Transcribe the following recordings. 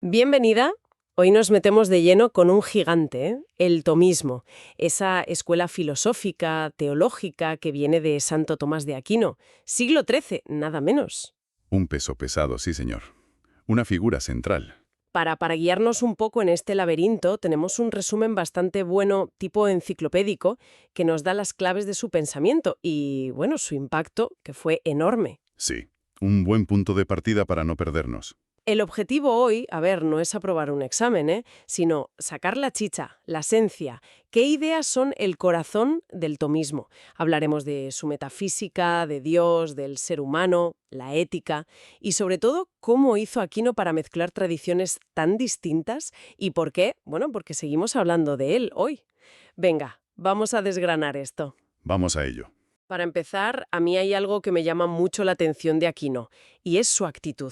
Bienvenida. Hoy nos metemos de lleno con un gigante, el tomismo, esa escuela filosófica, teológica que viene de Santo Tomás de Aquino, siglo XIII, nada menos. Un peso pesado, sí, señor. Una figura central. Para guiarnos un poco en este laberinto, tenemos un resumen bastante bueno, tipo enciclopédico, que nos da las claves de su pensamiento y, bueno, su impacto, que fue enorme. Sí, un buen punto de partida para no perdernos. El objetivo hoy, no es aprobar un examen, sino sacar la chicha, la esencia, qué ideas son el corazón del tomismo. Hablaremos de su metafísica, de Dios, del ser humano, la ética y sobre todo cómo hizo Aquino para mezclar tradiciones tan distintas y por qué, bueno, porque seguimos hablando de él hoy. Venga, vamos a desgranar esto. Vamos a ello. Para empezar, a mí hay algo que me llama mucho la atención de Aquino, y es su actitud.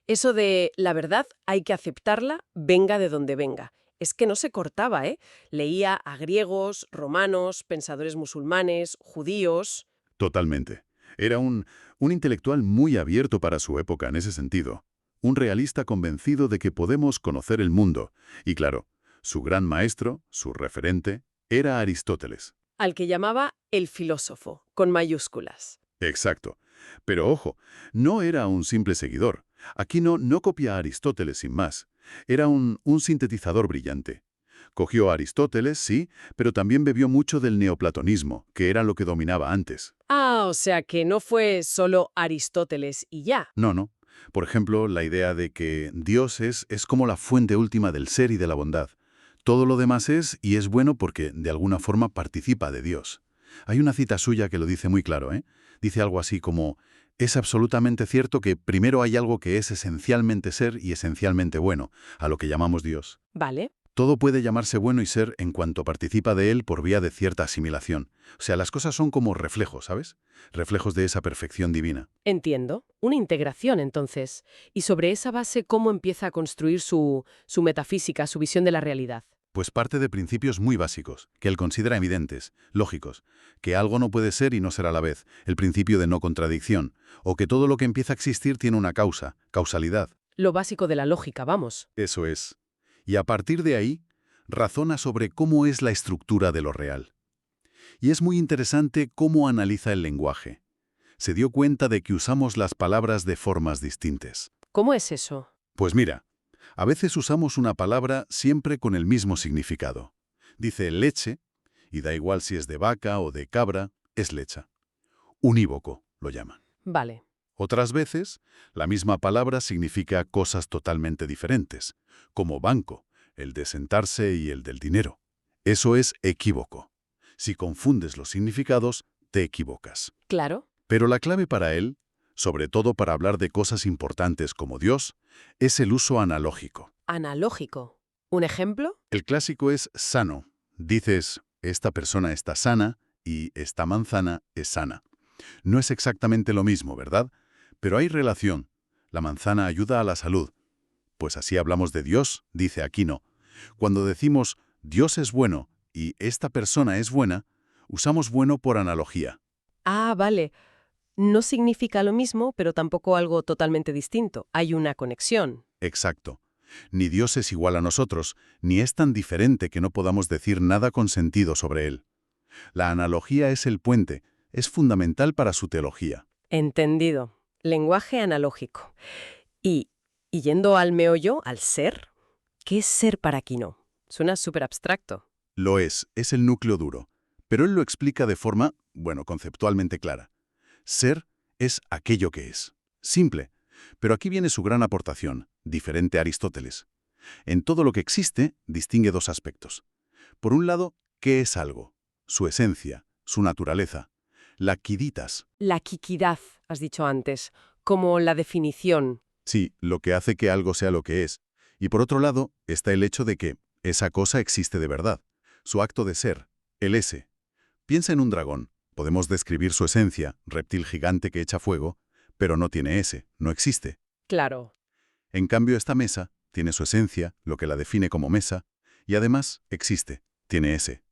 Eso de la verdad hay que aceptarla, venga de donde venga. Es que no se cortaba, ¿eh? Leía a griegos, romanos, pensadores musulmanes, judíos. Totalmente. Era un intelectual muy abierto para su época en ese sentido. Un realista convencido de que podemos conocer el mundo. Y claro, su gran maestro, su referente, era Aristóteles. Al que llamaba el filósofo, con mayúsculas. Exacto. Pero ojo, no era un simple seguidor. Aquino no copia a Aristóteles sin más. Era un sintetizador brillante. Cogió a Aristóteles, sí, pero también bebió mucho del neoplatonismo, que era lo que dominaba antes. O sea que no fue solo Aristóteles y ya. No, no. Por ejemplo, la idea de que Dios es como la fuente última del ser y de la bondad. Todo lo demás es, y es bueno porque, de alguna forma, participa de Dios. Hay una cita suya que lo dice muy claro, ¿eh? Dice algo así como, es absolutamente cierto que primero hay algo que es esencialmente ser y esencialmente bueno, a lo que llamamos Dios. Vale. Todo puede llamarse bueno y ser en cuanto participa de él por vía de cierta asimilación. O sea, las cosas son como reflejos, ¿sabes? Reflejos de esa perfección divina. Entiendo. Una integración, entonces. Y sobre esa base, ¿cómo empieza a construir su metafísica, su visión de la realidad? Pues parte de principios muy básicos, que él considera evidentes, lógicos, que algo no puede ser y no ser a la vez, el principio de no contradicción, o que todo lo que empieza a existir tiene una causa, causalidad. Lo básico de la lógica, vamos. Eso es. Y a partir de ahí, razona sobre cómo es la estructura de lo real. Y es muy interesante cómo analiza el lenguaje. Se dio cuenta de que usamos las palabras de formas distintas. ¿Cómo es eso? Pues mira, a veces usamos una palabra siempre con el mismo significado. Dice leche, y da igual si es de vaca o de cabra, es lecha. Unívoco, lo llaman. Vale. Otras veces, la misma palabra significa cosas totalmente diferentes, como banco, el de sentarse y el del dinero. Eso es equívoco. Si confundes los significados, te equivocas. Claro. Pero la clave para él, sobre todo para hablar de cosas importantes como Dios, es el uso analógico. Analógico. ¿Un ejemplo? El clásico es sano. Dices, esta persona está sana y esta manzana es sana. No es exactamente lo mismo, ¿verdad? Pero hay relación. La manzana ayuda a la salud. Pues así hablamos de Dios, dice Aquino. Cuando decimos Dios es bueno y esta persona es buena, usamos bueno por analogía. Vale. No significa lo mismo, pero tampoco algo totalmente distinto. Hay una conexión. Exacto. Ni Dios es igual a nosotros, ni es tan diferente que no podamos decir nada con sentido sobre él. La analogía es el puente, es fundamental para su teología. Entendido. Lenguaje analógico. Y yendo al meollo, al ser, ¿qué es ser para Aquino? Suena súper abstracto. Lo es el núcleo duro, pero él lo explica de forma, bueno, conceptualmente clara. Ser es aquello que es. Simple. Pero aquí viene su gran aportación, diferente a Aristóteles. En todo lo que existe, distingue dos aspectos. Por un lado, ¿qué es algo? Su esencia, su naturaleza. La quiditas. La quiquidad, has dicho antes, como la definición. Sí, lo que hace que algo sea lo que es. Y por otro lado, está el hecho de que esa cosa existe de verdad. Su acto de ser, el ese. Piensa en un dragón. Podemos describir su esencia, reptil gigante que echa fuego, pero no tiene ese, no existe. Claro. En cambio, esta mesa tiene su esencia, lo que la define como mesa, y además existe, tiene ese.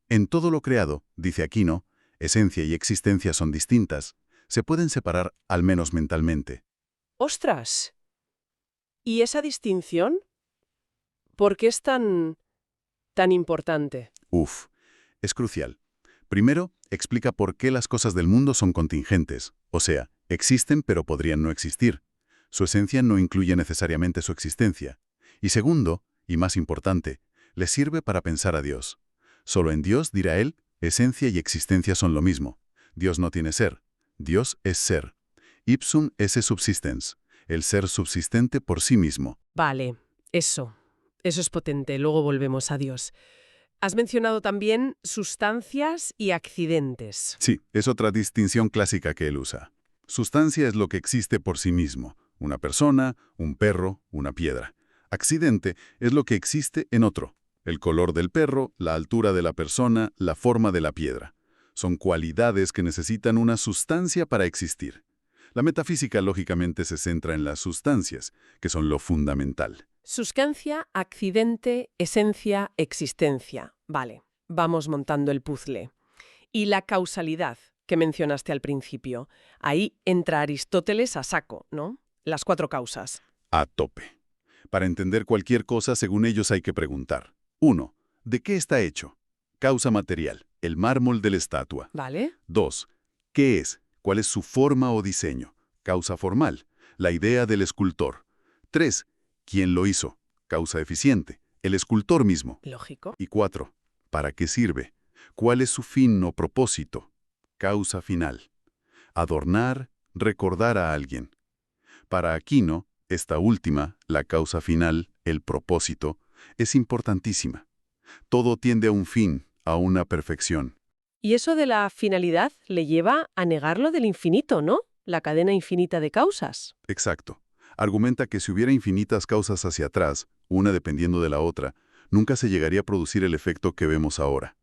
En todo lo creado, dice Aquino, esencia y existencia son distintas, se pueden separar al menos mentalmente. ¡Ostras! ¿Y esa distinción? ¿Por qué es tan importante? Uf, es crucial. Primero, explica por qué las cosas del mundo son contingentes, o sea, existen pero podrían no existir. Su esencia no incluye necesariamente su existencia. Y segundo, y más importante, le sirve para pensar a Dios. Solo en Dios, dirá él, esencia y existencia son lo mismo. Dios no tiene ser. Dios es ser. Ipsum esse subsistens, el ser subsistente por sí mismo. Vale, eso es potente. Luego volvemos a Dios. Has mencionado también sustancias y accidentes. Sí, es otra distinción clásica que él usa. Sustancia es lo que existe por sí mismo. Una persona, un perro, una piedra. Accidente es lo que existe en otro. El color del perro, la altura de la persona, la forma de la piedra. Son cualidades que necesitan una sustancia para existir. La metafísica, lógicamente, se centra en las sustancias, que son lo fundamental. Sustancia, accidente, esencia, existencia. Vale, vamos montando el puzzle. Y la causalidad, que mencionaste al principio. Ahí entra Aristóteles a saco, ¿no? Las 4 causas. A tope. Para entender cualquier cosa, según ellos, hay que preguntar. 1. ¿De qué está hecho? Causa material, el mármol de la estatua. ¿Vale? 2. ¿Qué es? ¿Cuál es su forma o diseño? Causa formal, la idea del escultor. 3. ¿Quién lo hizo? Causa eficiente, el escultor mismo. Lógico. Y 4. ¿Para qué sirve? ¿Cuál es su fin o propósito? Causa final. Adornar, recordar a alguien. Para Aquino, esta última, la causa final, el propósito, es importantísima. Todo tiende a un fin, a una perfección. Y eso de la finalidad le lleva a negar lo del infinito, ¿no? La cadena infinita de causas. Exacto. Argumenta que si hubiera infinitas causas hacia atrás, una dependiendo de la otra, nunca se llegaría a producir el efecto que vemos ahora.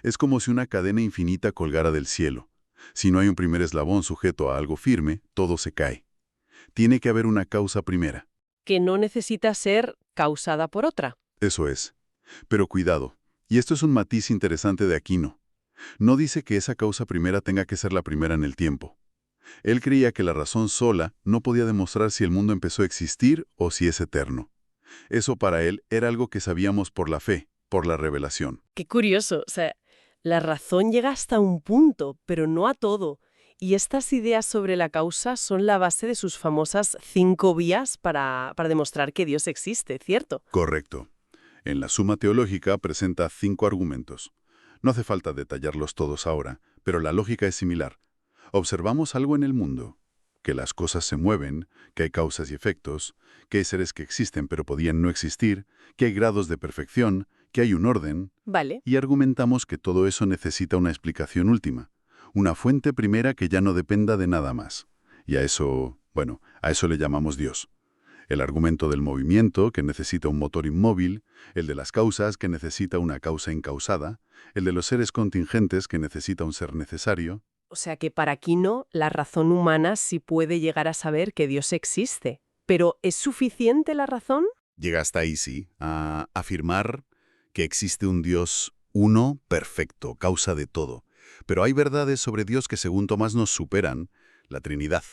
Es como si una cadena infinita colgara del cielo. Si no hay un primer eslabón sujeto a algo firme, todo se cae. Tiene que haber una causa primera. Que no necesita ser causada por otra. Eso es. Pero cuidado, y esto es un matiz interesante de Aquino. No dice que esa causa primera tenga que ser la primera en el tiempo. Él creía que la razón sola no podía demostrar si el mundo empezó a existir o si es eterno. Eso para él era algo que sabíamos por la fe, por la revelación. Qué curioso. O sea, la razón llega hasta un punto, pero no a todo. Y estas ideas sobre la causa son la base de sus famosas 5 vías para demostrar que Dios existe, ¿cierto? Correcto. En la Suma Teológica presenta 5 argumentos. No hace falta detallarlos todos ahora, pero la lógica es similar. Observamos algo en el mundo, que las cosas se mueven, que hay causas y efectos, que hay seres que existen pero podían no existir, que hay grados de perfección, que hay un orden, Vale. y argumentamos que todo eso necesita una explicación última, una fuente primera que ya no dependa de nada más. Y a eso, bueno, a eso le llamamos Dios. El argumento del movimiento, que necesita un motor inmóvil, el de las causas, que necesita una causa incausada, el de los seres contingentes, que necesita un ser necesario. O sea que para Aquino la razón humana sí puede llegar a saber que Dios existe. ¿Pero es suficiente la razón? Llega hasta ahí, sí, a afirmar que existe un Dios uno, perfecto, causa de todo. Pero hay verdades sobre Dios que según Tomás nos superan, la Trinidad,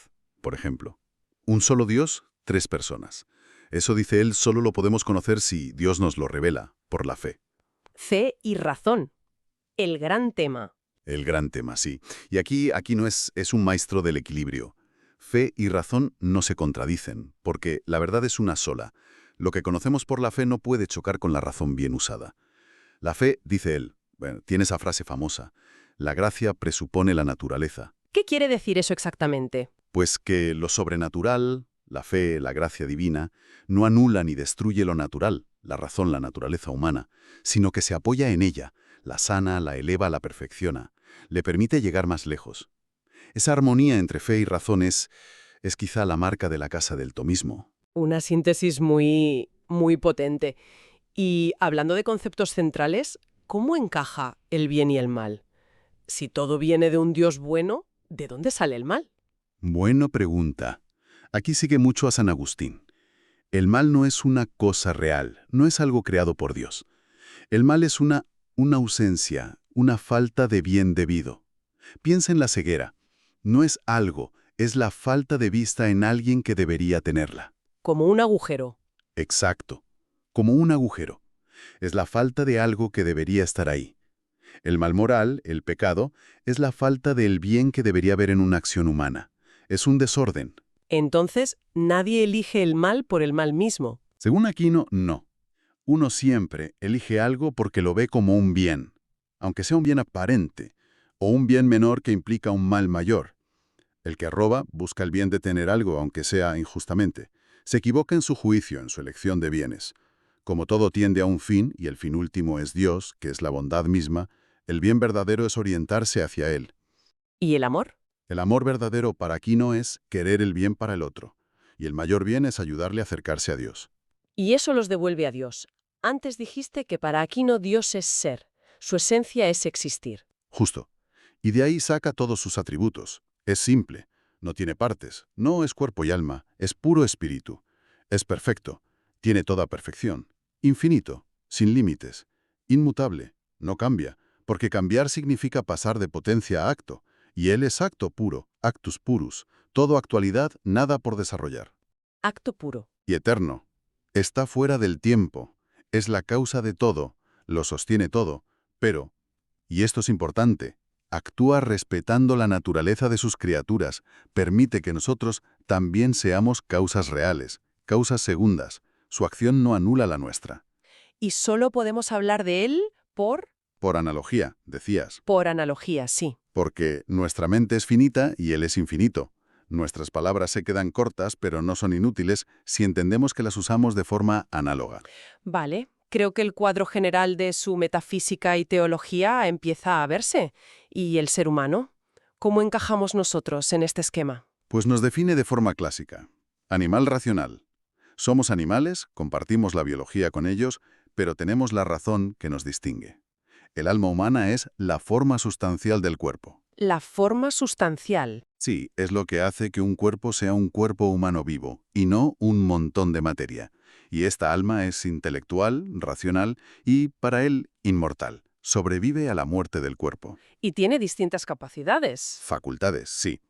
por ejemplo. Un solo Dios, 3 personas. Eso, dice él, solo lo podemos conocer si Dios nos lo revela, por la fe. Fe y razón. El gran tema. El gran tema, sí. Y aquí no es un maestro del equilibrio. Fe y razón no se contradicen, porque la verdad es una sola. Lo que conocemos por la fe no puede chocar con la razón bien usada. La fe, dice él, tiene esa frase famosa, la gracia presupone la naturaleza. ¿Qué quiere decir eso exactamente? Pues que lo sobrenatural, la fe, la gracia divina, no anula ni destruye lo natural, la razón, la naturaleza humana, sino que se apoya en ella, la sana, la eleva, la perfecciona, le permite llegar más lejos. Esa armonía entre fe y razón es quizá la marca de la casa del tomismo. Una síntesis muy potente. Y hablando de conceptos centrales, ¿cómo encaja el bien y el mal? Si todo viene de un Dios bueno, ¿de dónde sale el mal? Buena pregunta. Aquí sigue mucho a San Agustín. El mal no es una cosa real, no es algo creado por Dios. El mal es una ausencia, una falta de bien debido. Piensa en la ceguera. No es algo, es la falta de vista en alguien que debería tenerla. Como un agujero. Exacto. como un agujero. Es la falta de algo que debería estar ahí. El mal moral, el pecado, es la falta del bien que debería haber en una acción humana. Es un desorden. Entonces, nadie elige el mal por el mal mismo. Según Aquino, no. Uno siempre elige algo porque lo ve como un bien, aunque sea un bien aparente, o un bien menor que implica un mal mayor. El que roba busca el bien de tener algo, aunque sea injustamente. Se equivoca en su juicio, en su elección de bienes. Como todo tiende a un fin, y el fin último es Dios, que es la bondad misma, el bien verdadero es orientarse hacia Él. ¿Y el amor? El amor verdadero para Aquino es querer el bien para el otro, y el mayor bien es ayudarle a acercarse a Dios. Y eso los devuelve a Dios. Antes dijiste que para Aquino Dios es ser, su esencia es existir. Justo. Y de ahí saca todos sus atributos. Es simple, no tiene partes, no es cuerpo y alma, es puro espíritu. Es perfecto, tiene toda perfección, infinito, sin límites, inmutable, no cambia, porque cambiar significa pasar de potencia a acto, y él es acto puro, actus purus, todo actualidad, nada por desarrollar. Acto puro. Y eterno. Está fuera del tiempo, es la causa de todo, lo sostiene todo, pero, y esto es importante, actúa respetando la naturaleza de sus criaturas, permite que nosotros también seamos causas reales, causas segundas. Su acción no anula la nuestra. Y solo podemos hablar de él Por analogía, decías, por analogía, sí. porque nuestra mente es finita y él es infinito. Nuestras palabras se quedan cortas, pero no son inútiles si entendemos que las usamos de forma análoga. Vale, creo que el cuadro general de su metafísica y teología empieza a verse. ¿Y el ser humano? ¿Cómo encajamos nosotros en este esquema? Pues nos define de forma clásica. Animal racional. Somos animales, compartimos la biología con ellos, pero tenemos la razón que nos distingue. El alma humana es la forma sustancial del cuerpo. La forma sustancial. Sí, es lo que hace que un cuerpo sea un cuerpo humano vivo, y no un montón de materia. Y esta alma es intelectual, racional y, para él, inmortal. Sobrevive a la muerte del cuerpo. Y tiene distintas capacidades. Facultades, sí.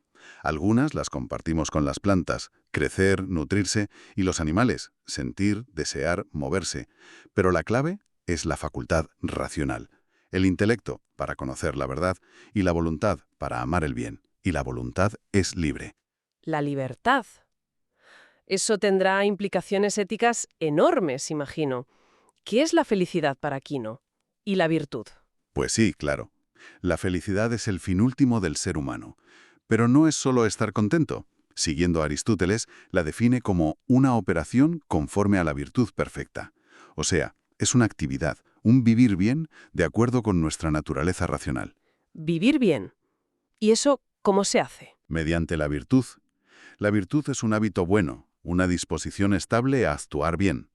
Algunas las compartimos con las plantas, crecer, nutrirse, y los animales, sentir, desear, moverse. Pero la clave es la facultad racional. El intelecto, para conocer la verdad, y la voluntad, para amar el bien. Y la voluntad es libre. La libertad. Eso tendrá implicaciones éticas enormes, imagino. ¿Qué es la felicidad para Quino? ¿Y la virtud? Pues sí, claro. La felicidad es el fin último del ser humano. Pero no es solo estar contento. Siguiendo a Aristóteles, la define como una operación conforme a la virtud perfecta. O sea, es una actividad, un vivir bien de acuerdo con nuestra naturaleza racional. Vivir bien. ¿Y eso cómo se hace? Mediante la virtud. La virtud es un hábito bueno, una disposición estable a actuar bien.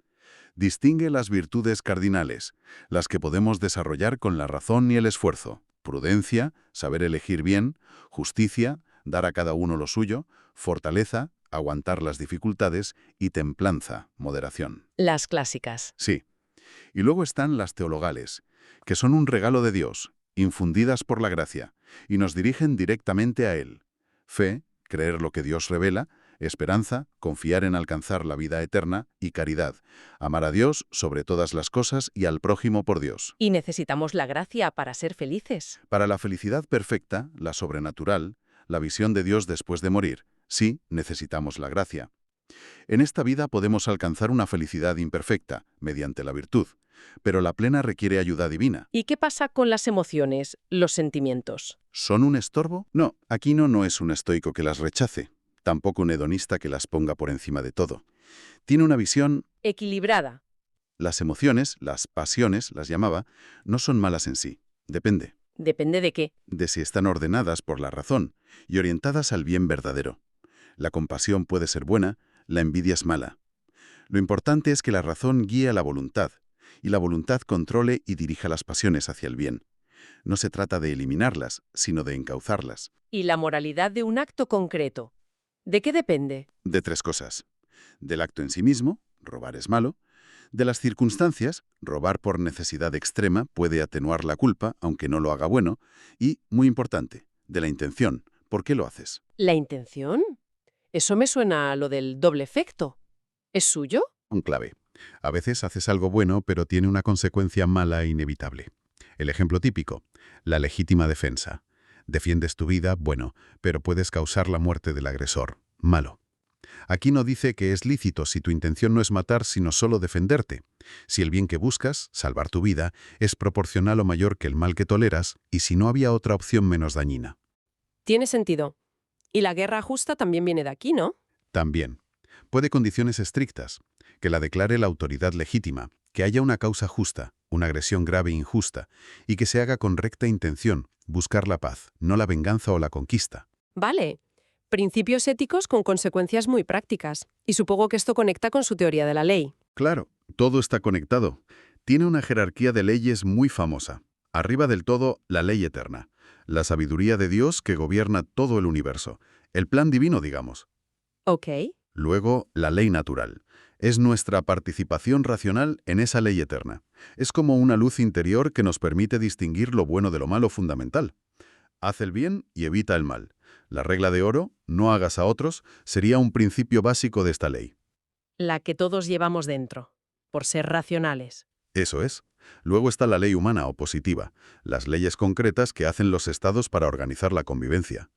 Distingue las virtudes cardinales, las que podemos desarrollar con la razón y el esfuerzo: prudencia, saber elegir bien; justicia, dar a cada uno lo suyo; fortaleza, aguantar las dificultades; y templanza, moderación. Las clásicas. Sí. Y luego están las teologales, que son un regalo de Dios, infundidas por la gracia, y nos dirigen directamente a Él. Fe, creer lo que Dios revela; esperanza, confiar en alcanzar la vida eterna; y caridad, amar a Dios sobre todas las cosas y al prójimo por Dios. Y necesitamos la gracia para ser felices. Para la felicidad perfecta, la sobrenatural, la visión de Dios después de morir, sí, necesitamos la gracia. En esta vida podemos alcanzar una felicidad imperfecta, mediante la virtud, pero la plena requiere ayuda divina. ¿Y qué pasa con las emociones, los sentimientos? ¿Son un estorbo? No, Aquino no es un estoico que las rechace, tampoco un hedonista que las ponga por encima de todo. Tiene una visión Equilibrada. Las emociones, las pasiones, las llamaba, no son malas en sí. Depende ¿Depende de qué? de si están ordenadas por la razón y orientadas al bien verdadero. La compasión puede ser buena, la envidia es mala. Lo importante es que la razón guíe a la voluntad, y la voluntad controle y dirija las pasiones hacia el bien. No se trata de eliminarlas, sino de encauzarlas. ¿Y la moralidad de un acto concreto? ¿De qué depende? De tres cosas: del acto en sí mismo, robar es malo; de las circunstancias, robar por necesidad extrema puede atenuar la culpa, aunque no lo haga bueno; y, muy importante, de la intención, ¿por qué lo haces? ¿La intención? Eso me suena a lo del doble efecto. ¿Es suyo? Un clave. A veces haces algo bueno, pero tiene una consecuencia mala e inevitable. El ejemplo típico, la legítima defensa. Defiendes tu vida, bueno, pero puedes causar la muerte del agresor. Malo. Aquí no dice que es lícito si tu intención no es matar, sino solo defenderte. Si el bien que buscas, salvar tu vida, es proporcional o mayor que el mal que toleras, y si no había otra opción menos dañina. Tiene sentido. Y la guerra justa también viene de aquí, ¿no? También. Puede condiciones estrictas, que la declare la autoridad legítima, que haya una causa justa, una agresión grave e injusta, y que se haga con recta intención, buscar la paz, no la venganza o la conquista. Vale. Principios éticos con consecuencias muy prácticas. Y supongo que esto conecta con su teoría de la ley. Claro, todo está conectado. Tiene una jerarquía de leyes muy famosa. Arriba del todo, la ley eterna. La sabiduría de Dios que gobierna todo el universo. El plan divino, digamos. Ok. Luego, la ley natural. Es nuestra participación racional en esa ley eterna. Es como una luz interior que nos permite distinguir lo bueno de lo malo fundamental. Haz el bien y evita el mal. La regla de oro, no hagas a otros, sería un principio básico de esta ley. La que todos llevamos dentro, por ser racionales. Eso es. Luego está la ley humana o positiva, las leyes concretas que hacen los estados para organizar la convivencia.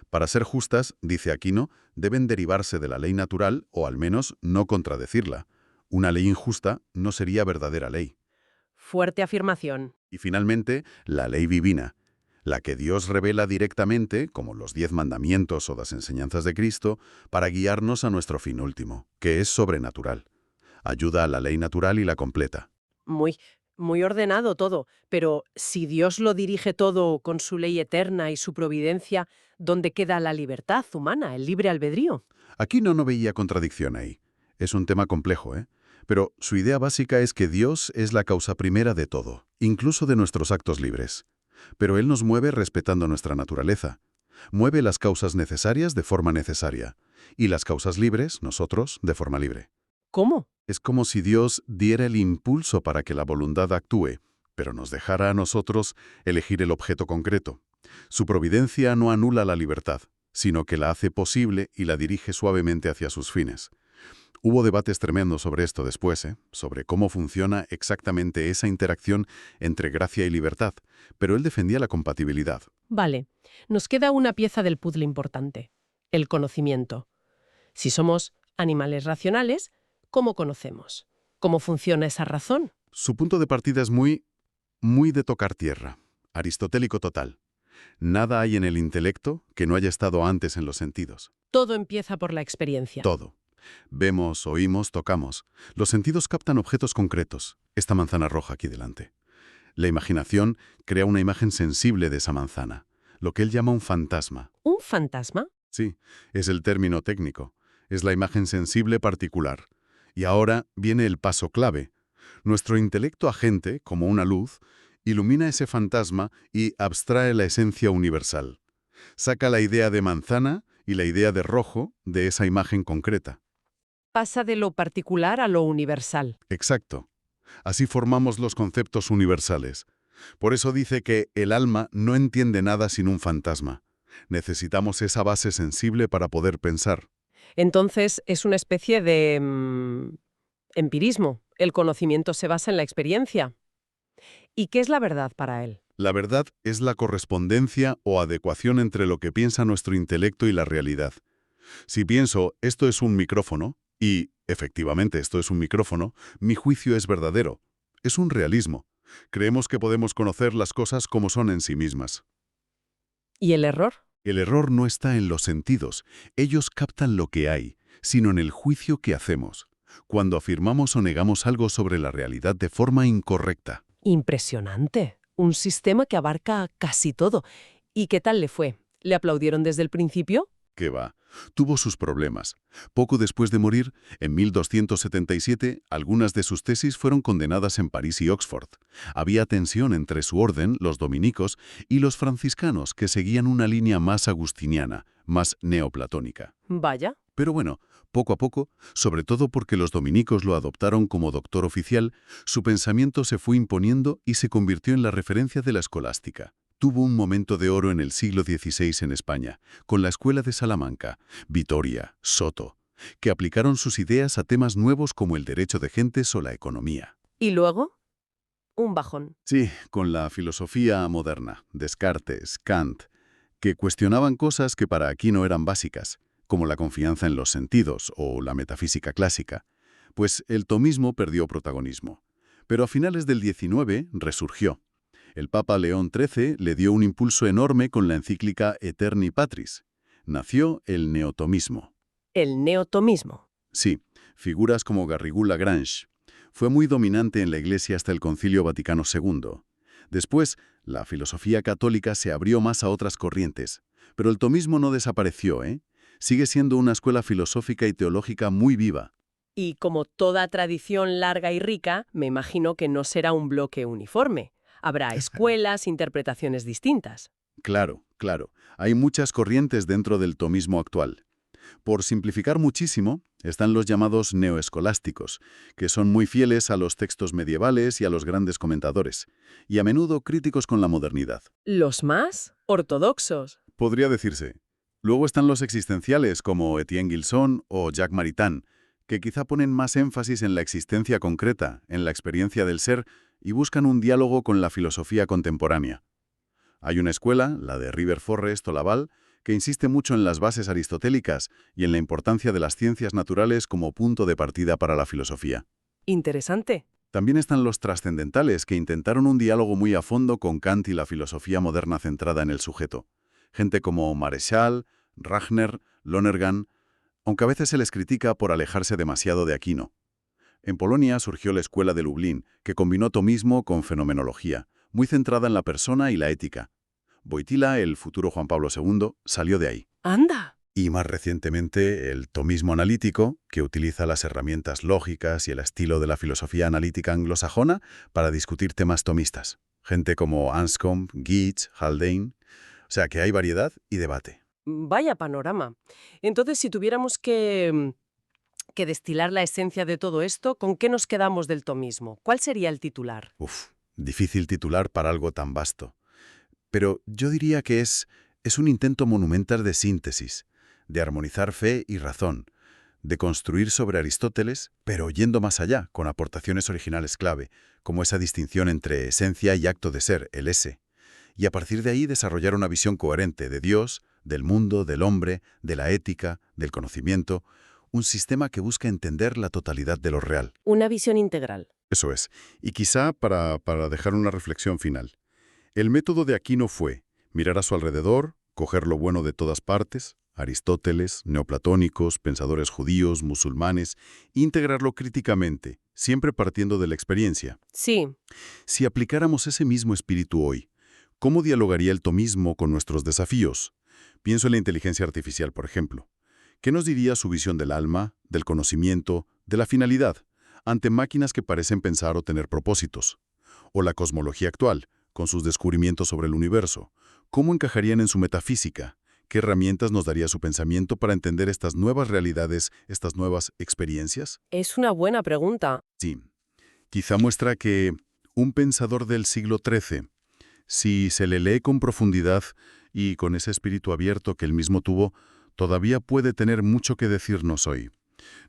Para ser justas, dice Aquino, deben derivarse de la ley natural o al menos no contradecirla. Una ley injusta no sería verdadera ley. Fuerte afirmación. Y finalmente, la ley divina, la que Dios revela directamente, como los 10 mandamientos o las enseñanzas de Cristo, para guiarnos a nuestro fin último, que es sobrenatural. Ayuda a la ley natural y la completa. Muy ordenado todo, pero si Dios lo dirige todo con su ley eterna y su providencia, ¿dónde queda la libertad humana, el libre albedrío? Aquí no veía contradicción ahí. Es un tema complejo, ¿eh? Pero su idea básica es que Dios es la causa primera de todo, incluso de nuestros actos libres. Pero Él nos mueve respetando nuestra naturaleza. Mueve las causas necesarias de forma necesaria, y las causas libres, nosotros, de forma libre. ¿Cómo? Es como si Dios diera el impulso para que la voluntad actúe, pero nos dejara a nosotros elegir el objeto concreto. Su providencia no anula la libertad, sino que la hace posible y la dirige suavemente hacia sus fines. Hubo debates tremendos sobre esto después, sobre cómo funciona exactamente esa interacción entre gracia y libertad, pero él defendía la compatibilidad. Vale, nos queda una pieza del puzzle importante, el conocimiento. Si somos animales racionales, ¿cómo conocemos? ¿Cómo funciona esa razón? Su punto de partida es muy de tocar tierra, aristotélico total. Nada hay en el intelecto que no haya estado antes en los sentidos. Todo empieza por la experiencia. Todo. Vemos, oímos, tocamos. Los sentidos captan objetos concretos. Esta manzana roja aquí delante. La imaginación crea una imagen sensible de esa manzana, lo que él llama un fantasma. ¿Un fantasma? Sí, es el término técnico. Es la imagen sensible particular. Y ahora viene el paso clave. Nuestro intelecto agente, como una luz, ilumina ese fantasma y abstrae la esencia universal. Saca la idea de manzana y la idea de rojo de esa imagen concreta. Pasa de lo particular a lo universal. Exacto. Así formamos los conceptos universales. Por eso dice que el alma no entiende nada sin un fantasma. Necesitamos esa base sensible para poder pensar. Entonces, es una especie de empirismo. El conocimiento se basa en la experiencia. ¿Y qué es la verdad para él? La verdad es la correspondencia o adecuación entre lo que piensa nuestro intelecto y la realidad. Si pienso, esto es un micrófono, y, efectivamente, esto es un micrófono, mi juicio es verdadero. Es un realismo. Creemos que podemos conocer las cosas como son en sí mismas. ¿Y el error? El error no está en los sentidos. Ellos captan lo que hay, sino en el juicio que hacemos, cuando afirmamos o negamos algo sobre la realidad de forma incorrecta. Impresionante. Un sistema que abarca casi todo. ¿Y qué tal le fue? ¿Le aplaudieron desde el principio? ¿Qué va? Tuvo sus problemas. Poco después de morir, en 1277, algunas de sus tesis fueron condenadas en París y Oxford. Había tensión entre su orden, los dominicos, y los franciscanos, que seguían una línea más agustiniana, más neoplatónica. Vaya. Pero bueno, poco a poco, sobre todo porque los dominicos lo adoptaron como doctor oficial, su pensamiento se fue imponiendo y se convirtió en la referencia de la escolástica. Tuvo un momento de oro en el siglo XVI en España, con la Escuela de Salamanca, Vitoria, Soto. que aplicaron sus ideas a temas nuevos como el derecho de gentes o la economía. ¿Y luego? Un bajón. Sí, con la filosofía moderna, Descartes, Kant, que cuestionaban cosas que para aquí no eran básicas, como la confianza en los sentidos o la metafísica clásica, pues el tomismo perdió protagonismo. Pero a finales del XIX resurgió. El Papa León XIII le dio un impulso enorme con la encíclica Aeterni Patris. Nació el neotomismo. El neotomismo. Sí, figuras como Garrigou Lagrange. Fue muy dominante en la Iglesia hasta el Concilio Vaticano II. Después, la filosofía católica se abrió más a otras corrientes. Pero el tomismo no desapareció, ¿eh? Sigue siendo una escuela filosófica y teológica muy viva. Y como toda tradición larga y rica, me imagino que no será un bloque uniforme. Habrá escuelas, interpretaciones distintas. Claro, claro. Hay muchas corrientes dentro del tomismo actual. Por simplificar muchísimo, están los llamados neoescolásticos, que son muy fieles a los textos medievales y a los grandes comentadores, y a menudo críticos con la modernidad. ¿Los más ortodoxos? Podría decirse. Luego están los existenciales como Etienne Gilson o Jacques Maritain, que quizá ponen más énfasis en la existencia concreta, en la experiencia del ser, y buscan un diálogo con la filosofía contemporánea. Hay una escuela, la de River Forrest o Laval, que insiste mucho en las bases aristotélicas y en la importancia de las ciencias naturales como punto de partida para la filosofía. Interesante. También están los trascendentales, que intentaron un diálogo muy a fondo con Kant y la filosofía moderna centrada en el sujeto. Gente como Mareschal, Rachner, Lonergan, aunque a veces se les critica por alejarse demasiado de Aquino. En Polonia surgió la Escuela de Lublin, que combinó tomismo con fenomenología, muy centrada en la persona y la ética. Wojtyła, el futuro Juan Pablo II, salió de ahí. ¡Anda! Y más recientemente, el tomismo analítico, que utiliza las herramientas lógicas y el estilo de la filosofía analítica anglosajona para discutir temas tomistas. Gente como Anscombe, Geach, Haldane. O sea que hay variedad y debate. Vaya panorama. Entonces, si tuviéramos que destilar la esencia de todo esto, ¿con qué nos quedamos del tomismo? ¿Cuál sería el titular? Difícil titular para algo tan vasto. Pero yo diría que es un intento monumental de síntesis, de armonizar fe y razón, de construir sobre Aristóteles, pero yendo más allá, con aportaciones originales clave, como esa distinción entre esencia y acto de ser, el ese, y a partir de ahí desarrollar una visión coherente de Dios, del mundo, del hombre, de la ética, del conocimiento, un sistema que busca entender la totalidad de lo real. Una visión integral. Eso es. Y quizá para dejar una reflexión final. El método de Aquino fue mirar a su alrededor, coger lo bueno de todas partes, Aristóteles, neoplatónicos, pensadores judíos, musulmanes, integrarlo críticamente, siempre partiendo de la experiencia. Sí. Si aplicáramos ese mismo espíritu hoy, ¿cómo dialogaría el tomismo con nuestros desafíos? Pienso en la inteligencia artificial, por ejemplo. ¿Qué nos diría su visión del alma, del conocimiento, de la finalidad, ante máquinas que parecen pensar o tener propósitos? O la cosmología actual, con sus descubrimientos sobre el universo, ¿cómo encajarían en su metafísica? ¿Qué herramientas nos daría su pensamiento para entender estas nuevas realidades, estas nuevas experiencias? Es una buena pregunta. Sí. Quizá muestra que un pensador del siglo XIII, si se le lee con profundidad y con ese espíritu abierto que él mismo tuvo, todavía puede tener mucho que decirnos hoy.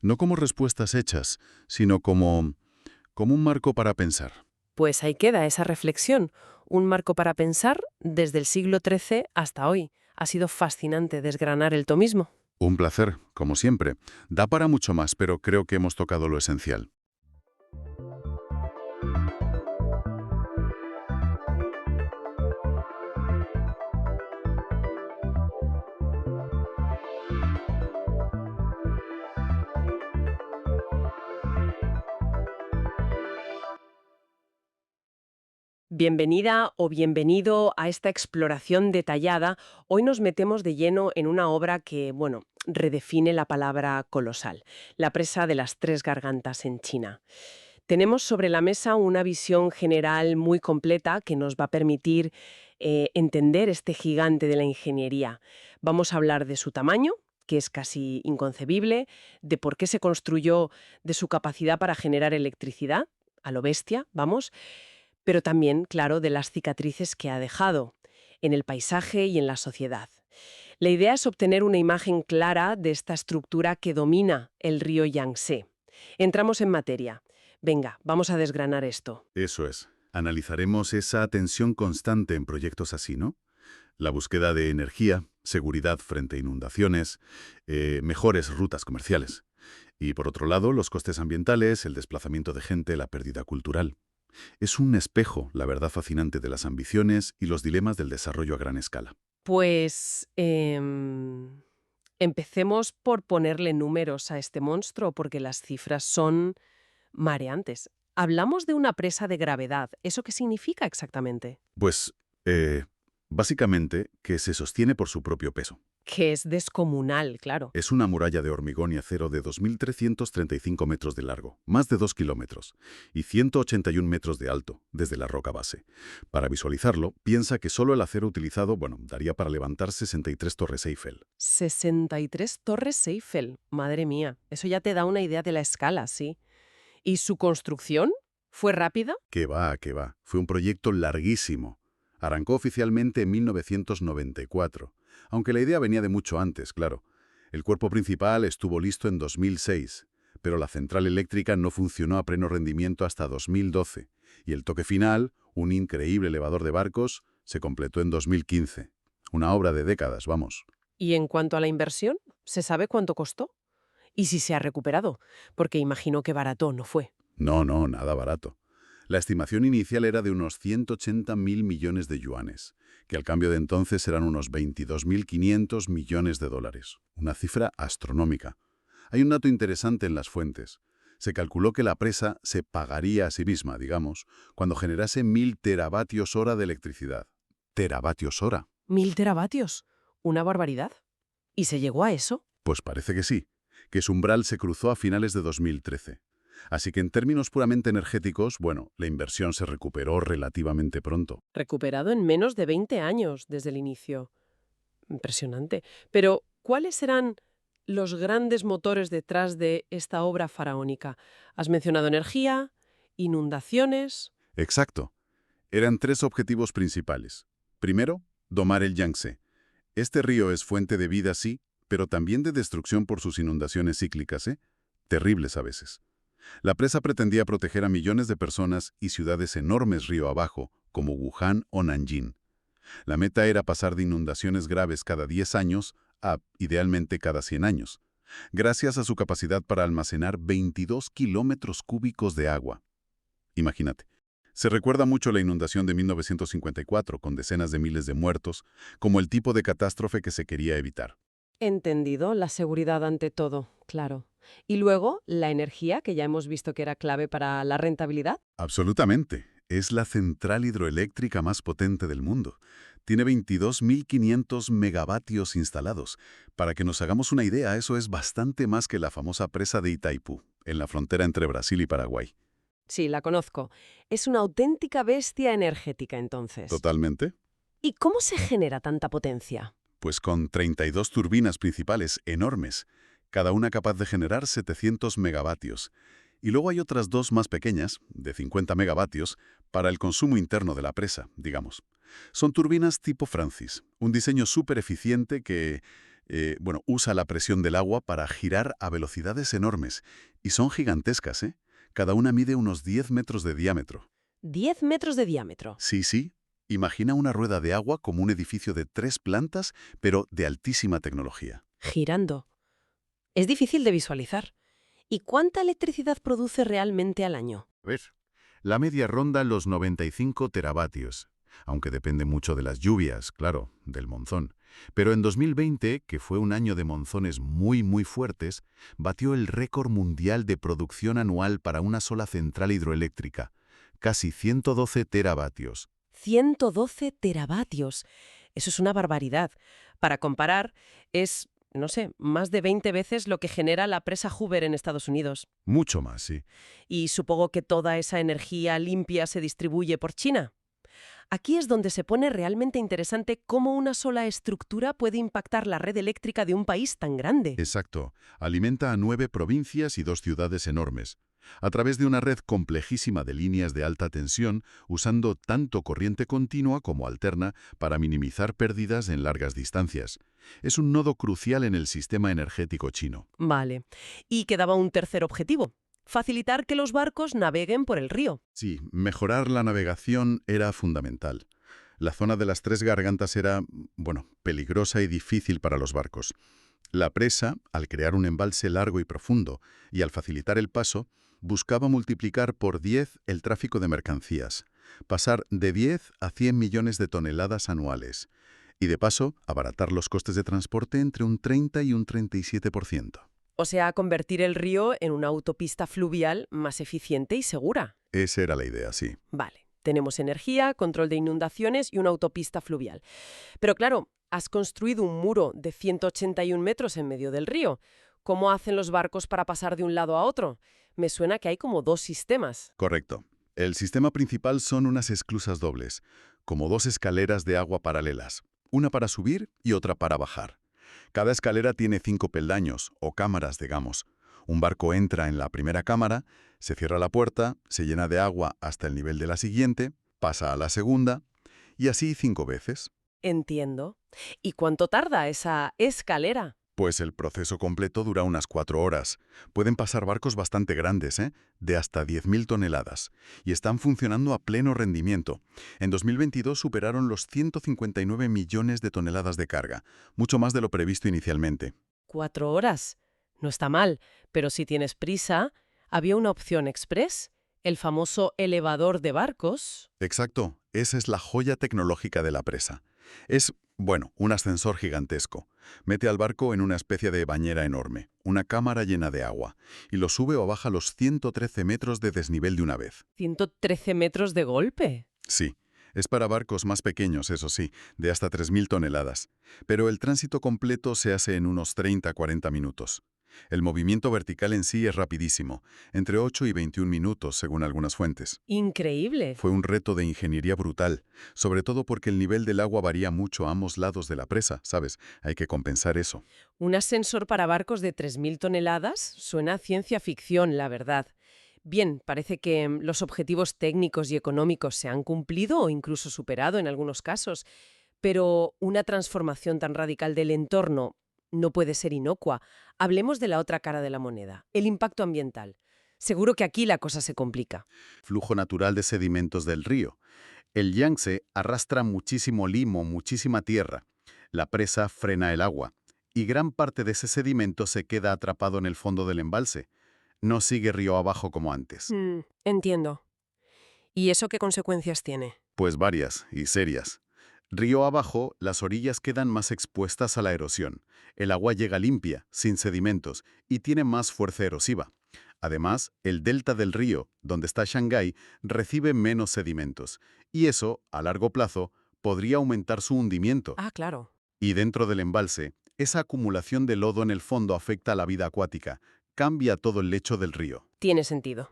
No como respuestas hechas, sino como un marco para pensar. Pues ahí queda esa reflexión. Un marco para pensar desde el siglo XIII hasta hoy. Ha sido fascinante desgranar el tomismo. Un placer, como siempre. Da para mucho más, pero creo que hemos tocado lo esencial. Bienvenida o bienvenido a esta exploración detallada. Hoy nos metemos de lleno en una obra que, redefine la palabra colosal, La presa de las tres gargantas en China. Tenemos sobre la mesa una visión general muy completa que nos va a permitir entender este gigante de la ingeniería. Vamos a hablar de su tamaño, que es casi inconcebible, de por qué se construyó, de su capacidad para generar electricidad, a lo bestia, vamos, pero también, claro, de las cicatrices que ha dejado en el paisaje y en la sociedad. La idea es obtener una imagen clara de esta estructura que domina el río Yangtze. Entramos en materia. Venga, vamos a desgranar esto. Eso es. Analizaremos esa tensión constante en proyectos así, ¿no? La búsqueda de energía, seguridad frente a inundaciones, mejores rutas comerciales. Y por otro lado, los costes ambientales, el desplazamiento de gente, la pérdida cultural. Es un espejo, la verdad fascinante, de las ambiciones y los dilemas del desarrollo a gran escala. Pues empecemos por ponerle números a este monstruo, porque las cifras son mareantes. Hablamos de una presa de gravedad. ¿Eso qué significa exactamente? Pues, básicamente, que se sostiene por su propio peso. Que es descomunal, claro. Es una muralla de hormigón y acero de 2.335 metros de largo, más de 2 kilómetros, y 181 metros de alto, desde la roca base. Para visualizarlo, piensa que solo el acero utilizado, daría para levantar 63 torres Eiffel. 63 torres Eiffel. Madre mía, eso ya te da una idea de la escala, sí. ¿Y su construcción? ¿Fue rápida? Que va, que va. Fue un proyecto larguísimo. Arrancó oficialmente en 1994, aunque la idea venía de mucho antes, claro. El cuerpo principal estuvo listo en 2006, pero la central eléctrica no funcionó a pleno rendimiento hasta 2012, y el toque final, un increíble elevador de barcos, se completó en 2015. Una obra de décadas, vamos. ¿Y en cuanto a la inversión? ¿Se sabe cuánto costó? ¿Y si se ha recuperado? Porque imagino que barato no fue. No, nada barato. La estimación inicial era de unos 180.000 millones de yuanes, que al cambio de entonces eran unos 22.500 millones de dólares. Una cifra astronómica. Hay un dato interesante en las fuentes. Se calculó que la presa se pagaría a sí misma, digamos, cuando generase 1.000 teravatios hora de electricidad. ¿Teravatios hora? 1000 teravatios. Una barbaridad. ¿Y se llegó a eso? Pues parece que sí, que su umbral se cruzó a finales de 2013. Así que en términos puramente energéticos, la inversión se recuperó relativamente pronto. Recuperado en menos de 20 años desde el inicio. Impresionante. Pero, ¿cuáles serán los grandes motores detrás de esta obra faraónica? Has mencionado energía, inundaciones. Exacto. Eran 3 objetivos principales. Primero, domar el Yangtze. Este río es fuente de vida, sí, pero también de destrucción por sus inundaciones cíclicas, terribles a veces. La presa pretendía proteger a millones de personas y ciudades enormes río abajo, como Wuhan o Nanjing. La meta era pasar de inundaciones graves cada 10 años a, idealmente, cada 100 años, gracias a su capacidad para almacenar 22 kilómetros cúbicos de agua. Imagínate. Se recuerda mucho la inundación de 1954, con decenas de miles de muertos, como el tipo de catástrofe que se quería evitar. Entendido, la seguridad ante todo, claro. Y luego, la energía, que ya hemos visto que era clave para la rentabilidad. Absolutamente. Es la central hidroeléctrica más potente del mundo. Tiene 22.500 megavatios instalados. Para que nos hagamos una idea, eso es bastante más que la famosa presa de Itaipú, en la frontera entre Brasil y Paraguay. Sí, la conozco. Es una auténtica bestia energética, entonces. ¿Totalmente? ¿Y cómo se genera tanta potencia? Pues con 32 turbinas principales enormes, cada una capaz de generar 700 megavatios. Y luego hay otras 2 más pequeñas, de 50 megavatios, para el consumo interno de la presa, digamos. Son turbinas tipo Francis, un diseño súper eficiente que, usa la presión del agua para girar a velocidades enormes. Y son gigantescas, ¿eh? Cada una mide unos 10 metros de diámetro. ¿10 metros de diámetro? Sí. Imagina una rueda de agua como un edificio de 3 plantas, pero de altísima tecnología. Girando. Es difícil de visualizar. ¿Y cuánta electricidad produce realmente al año? A ver, la media ronda los 95 teravatios, aunque depende mucho de las lluvias, claro, del monzón. Pero en 2020, que fue un año de monzones muy fuertes, batió el récord mundial de producción anual para una sola central hidroeléctrica, casi 112 teravatios. 112 teravatios. Eso es una barbaridad. Para comparar, es, más de 20 veces lo que genera la presa Hoover en Estados Unidos. Mucho más, sí. Y supongo que toda esa energía limpia se distribuye por China. Aquí es donde se pone realmente interesante cómo una sola estructura puede impactar la red eléctrica de un país tan grande. Exacto. Alimenta a 9 provincias y 2 ciudades enormes, a través de una red complejísima de líneas de alta tensión, usando tanto corriente continua como alterna para minimizar pérdidas en largas distancias. Es un nodo crucial en el sistema energético chino. Vale. Y quedaba un tercer objetivo: facilitar que los barcos naveguen por el río. Sí, mejorar la navegación era fundamental. La zona de las Tres Gargantas era, bueno, peligrosa y difícil para los barcos. La presa, al crear un embalse largo y profundo y al facilitar el paso, buscaba multiplicar por 10 el tráfico de mercancías, pasar de 10 a 100 millones de toneladas anuales y, de paso, abaratar los costes de transporte entre un 30 y un 37%. O sea, convertir el río en una autopista fluvial más eficiente y segura. Esa era la idea, sí. Vale. Tenemos energía, control de inundaciones y una autopista fluvial. Pero claro, has construido un muro de 181 metros en medio del río. ¿Cómo hacen los barcos para pasar de un lado a otro? Me suena que hay como dos sistemas. Correcto. El sistema principal son unas esclusas dobles, como dos escaleras de agua paralelas, una para subir y otra para bajar. Cada escalera tiene 5 peldaños, o cámaras, digamos. Un barco entra en la primera cámara, se cierra la puerta, se llena de agua hasta el nivel de la siguiente, pasa a la segunda, y así 5 veces. Entiendo. ¿Y cuánto tarda esa escalera? Pues el proceso completo dura unas 4 horas. Pueden pasar barcos bastante grandes, de hasta 10.000 toneladas, y están funcionando a pleno rendimiento. En 2022 superaron los 159 millones de toneladas de carga, mucho más de lo previsto inicialmente. 4 horas. No está mal, pero si tienes prisa, había una opción express, el famoso elevador de barcos. Exacto, esa es la joya tecnológica de la presa. Es, bueno, un ascensor gigantesco. Mete al barco en una especie de bañera enorme, una cámara llena de agua, y lo sube o baja los 113 metros de desnivel de una vez. 113 metros de golpe. Sí, es para barcos más pequeños, eso sí, de hasta 3.000 toneladas. Pero el tránsito completo se hace en unos 30-40 minutos. El movimiento vertical en sí es rapidísimo, entre 8 y 21 minutos, según algunas fuentes. Increíble. Fue un reto de ingeniería brutal, sobre todo porque el nivel del agua varía mucho a ambos lados de la presa, ¿sabes? Hay que compensar eso. Un ascensor para barcos de 3.000 toneladas suena a ciencia ficción, la verdad. Bien, parece que los objetivos técnicos y económicos se han cumplido o incluso superado en algunos casos, pero una transformación tan radical del entorno no puede ser inocua. Hablemos de la otra cara de la moneda, el impacto ambiental. Seguro que aquí la cosa se complica. Flujo natural de sedimentos del río. El Yangtze arrastra muchísimo limo, muchísima tierra. La presa frena el agua, y gran parte de ese sedimento se queda atrapado en el fondo del embalse. No sigue río abajo como antes. Entiendo. ¿Y eso qué consecuencias tiene? Pues varias y serias. Río abajo, las orillas quedan más expuestas a la erosión. El agua llega limpia, sin sedimentos, y tiene más fuerza erosiva. Además, el delta del río, donde está Shanghái, recibe menos sedimentos. Y eso, a largo plazo, podría aumentar su hundimiento. Ah, claro. Y dentro del embalse, esa acumulación de lodo en el fondo afecta a la vida acuática, cambia todo el lecho del río. Tiene sentido.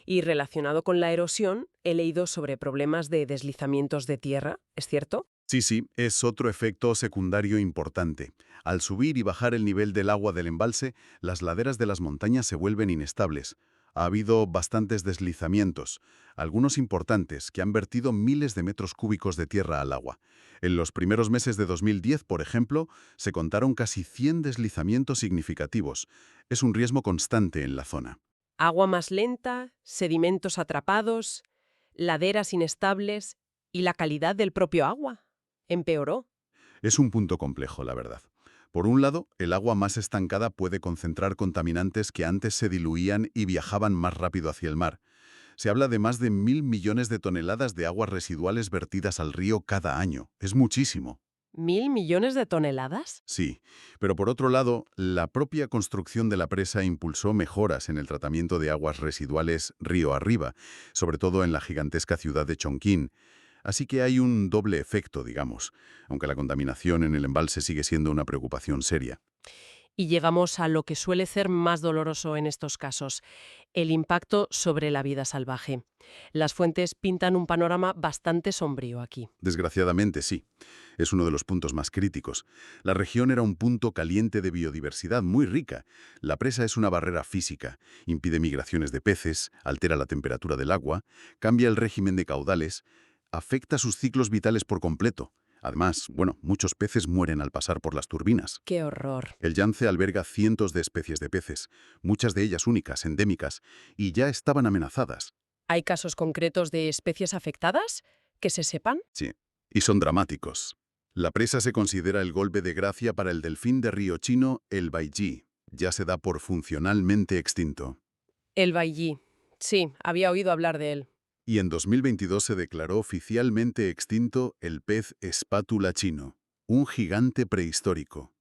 Y relacionado con la erosión, he leído sobre problemas de deslizamientos de tierra, ¿es cierto? Sí, es otro efecto secundario importante. Al subir y bajar el nivel del agua del embalse, las laderas de las montañas se vuelven inestables. Ha habido bastantes deslizamientos, algunos importantes, que han vertido miles de metros cúbicos de tierra al agua. En los primeros meses de 2010, por ejemplo, se contaron casi 100 deslizamientos significativos. Es un riesgo constante en la zona. Agua más lenta, sedimentos atrapados, laderas inestables y la calidad del propio agua empeoró. Es un punto complejo, la verdad. Por un lado, el agua más estancada puede concentrar contaminantes que antes se diluían y viajaban más rápido hacia el mar. Se habla de más de 1.000 millones de toneladas de aguas residuales vertidas al río cada año. Es muchísimo. ¿1.000 millones de toneladas? Sí, pero por otro lado, la propia construcción de la presa impulsó mejoras en el tratamiento de aguas residuales río arriba, sobre todo en la gigantesca ciudad de Chongqing. Así que hay un doble efecto, digamos, aunque la contaminación en el embalse sigue siendo una preocupación seria. Y llegamos a lo que suele ser más doloroso en estos casos, el impacto sobre la vida salvaje. Las fuentes pintan un panorama bastante sombrío aquí. Desgraciadamente, sí. Es uno de los puntos más críticos. La región era un punto caliente de biodiversidad muy rica. La presa es una barrera física, impide migraciones de peces, altera la temperatura del agua, cambia el régimen de caudales, afecta sus ciclos vitales por completo. Además, bueno, muchos peces mueren al pasar por las turbinas. ¡Qué horror! El Yangtze alberga cientos de especies de peces, muchas de ellas únicas, endémicas, y ya estaban amenazadas. ¿Hay casos concretos de especies afectadas que se sepan? Sí, y son dramáticos. La presa se considera el golpe de gracia para el delfín de río chino, el baiji. Ya se da por funcionalmente extinto. El baillí. Sí, había oído hablar de él. Y en 2022 se declaró oficialmente extinto el pez espátula chino, un gigante prehistórico.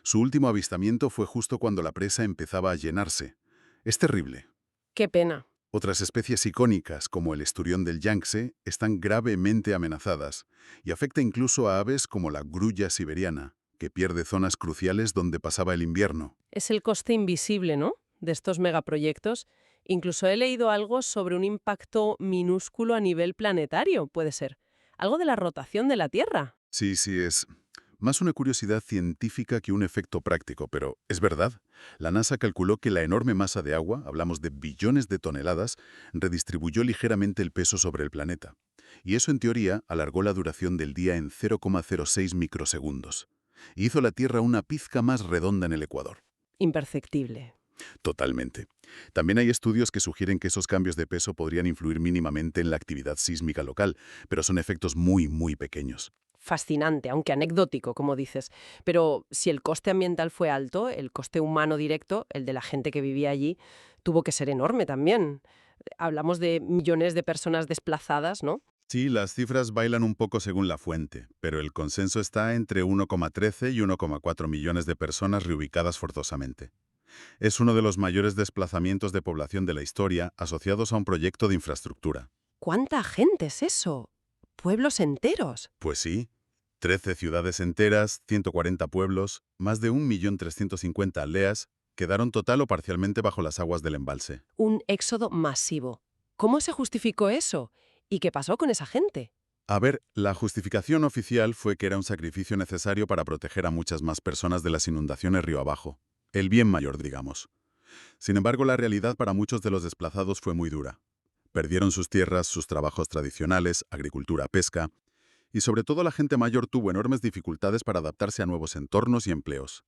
Su último avistamiento fue justo cuando la presa empezaba a llenarse. Es terrible. ¡Qué pena! Otras especies icónicas, como el esturión del Yangtze, están gravemente amenazadas y afecta incluso a aves como la grulla siberiana, que pierde zonas cruciales donde pasaba el invierno. Es el coste invisible, ¿no?, de estos megaproyectos. Incluso he leído algo sobre un impacto minúsculo a nivel planetario, puede ser. Algo de la rotación de la Tierra. Sí, es más una curiosidad científica que un efecto práctico, pero es verdad. La NASA calculó que la enorme masa de agua, hablamos de billones de toneladas, redistribuyó ligeramente el peso sobre el planeta. Y eso, en teoría, alargó la duración del día en 0,06 microsegundos. Y hizo la Tierra una pizca más redonda en el ecuador. Imperceptible. Totalmente. También hay estudios que sugieren que esos cambios de peso podrían influir mínimamente en la actividad sísmica local, pero son efectos muy, muy pequeños. Fascinante, aunque anecdótico, como dices. Pero si el coste ambiental fue alto, el coste humano directo, el de la gente que vivía allí, tuvo que ser enorme también. Hablamos de millones de personas desplazadas, ¿no? Sí, las cifras bailan un poco según la fuente, pero el consenso está entre 1,13 y 1,4 millones de personas reubicadas forzosamente. Es uno de los mayores desplazamientos de población de la historia asociados a un proyecto de infraestructura. ¿Cuánta gente es eso? ¿Pueblos enteros? Pues sí, 13 ciudades enteras, 140 pueblos, más de 1.350.000 aldeas, quedaron total o parcialmente bajo las aguas del embalse. Un éxodo masivo. ¿Cómo se justificó eso? ¿Y qué pasó con esa gente? A ver, la justificación oficial fue que era un sacrificio necesario para proteger a muchas más personas de las inundaciones río abajo. El bien mayor, digamos. Sin embargo, la realidad para muchos de los desplazados fue muy dura. Perdieron sus tierras, sus trabajos tradicionales, agricultura, pesca, y sobre todo la gente mayor tuvo enormes dificultades para adaptarse a nuevos entornos y empleos.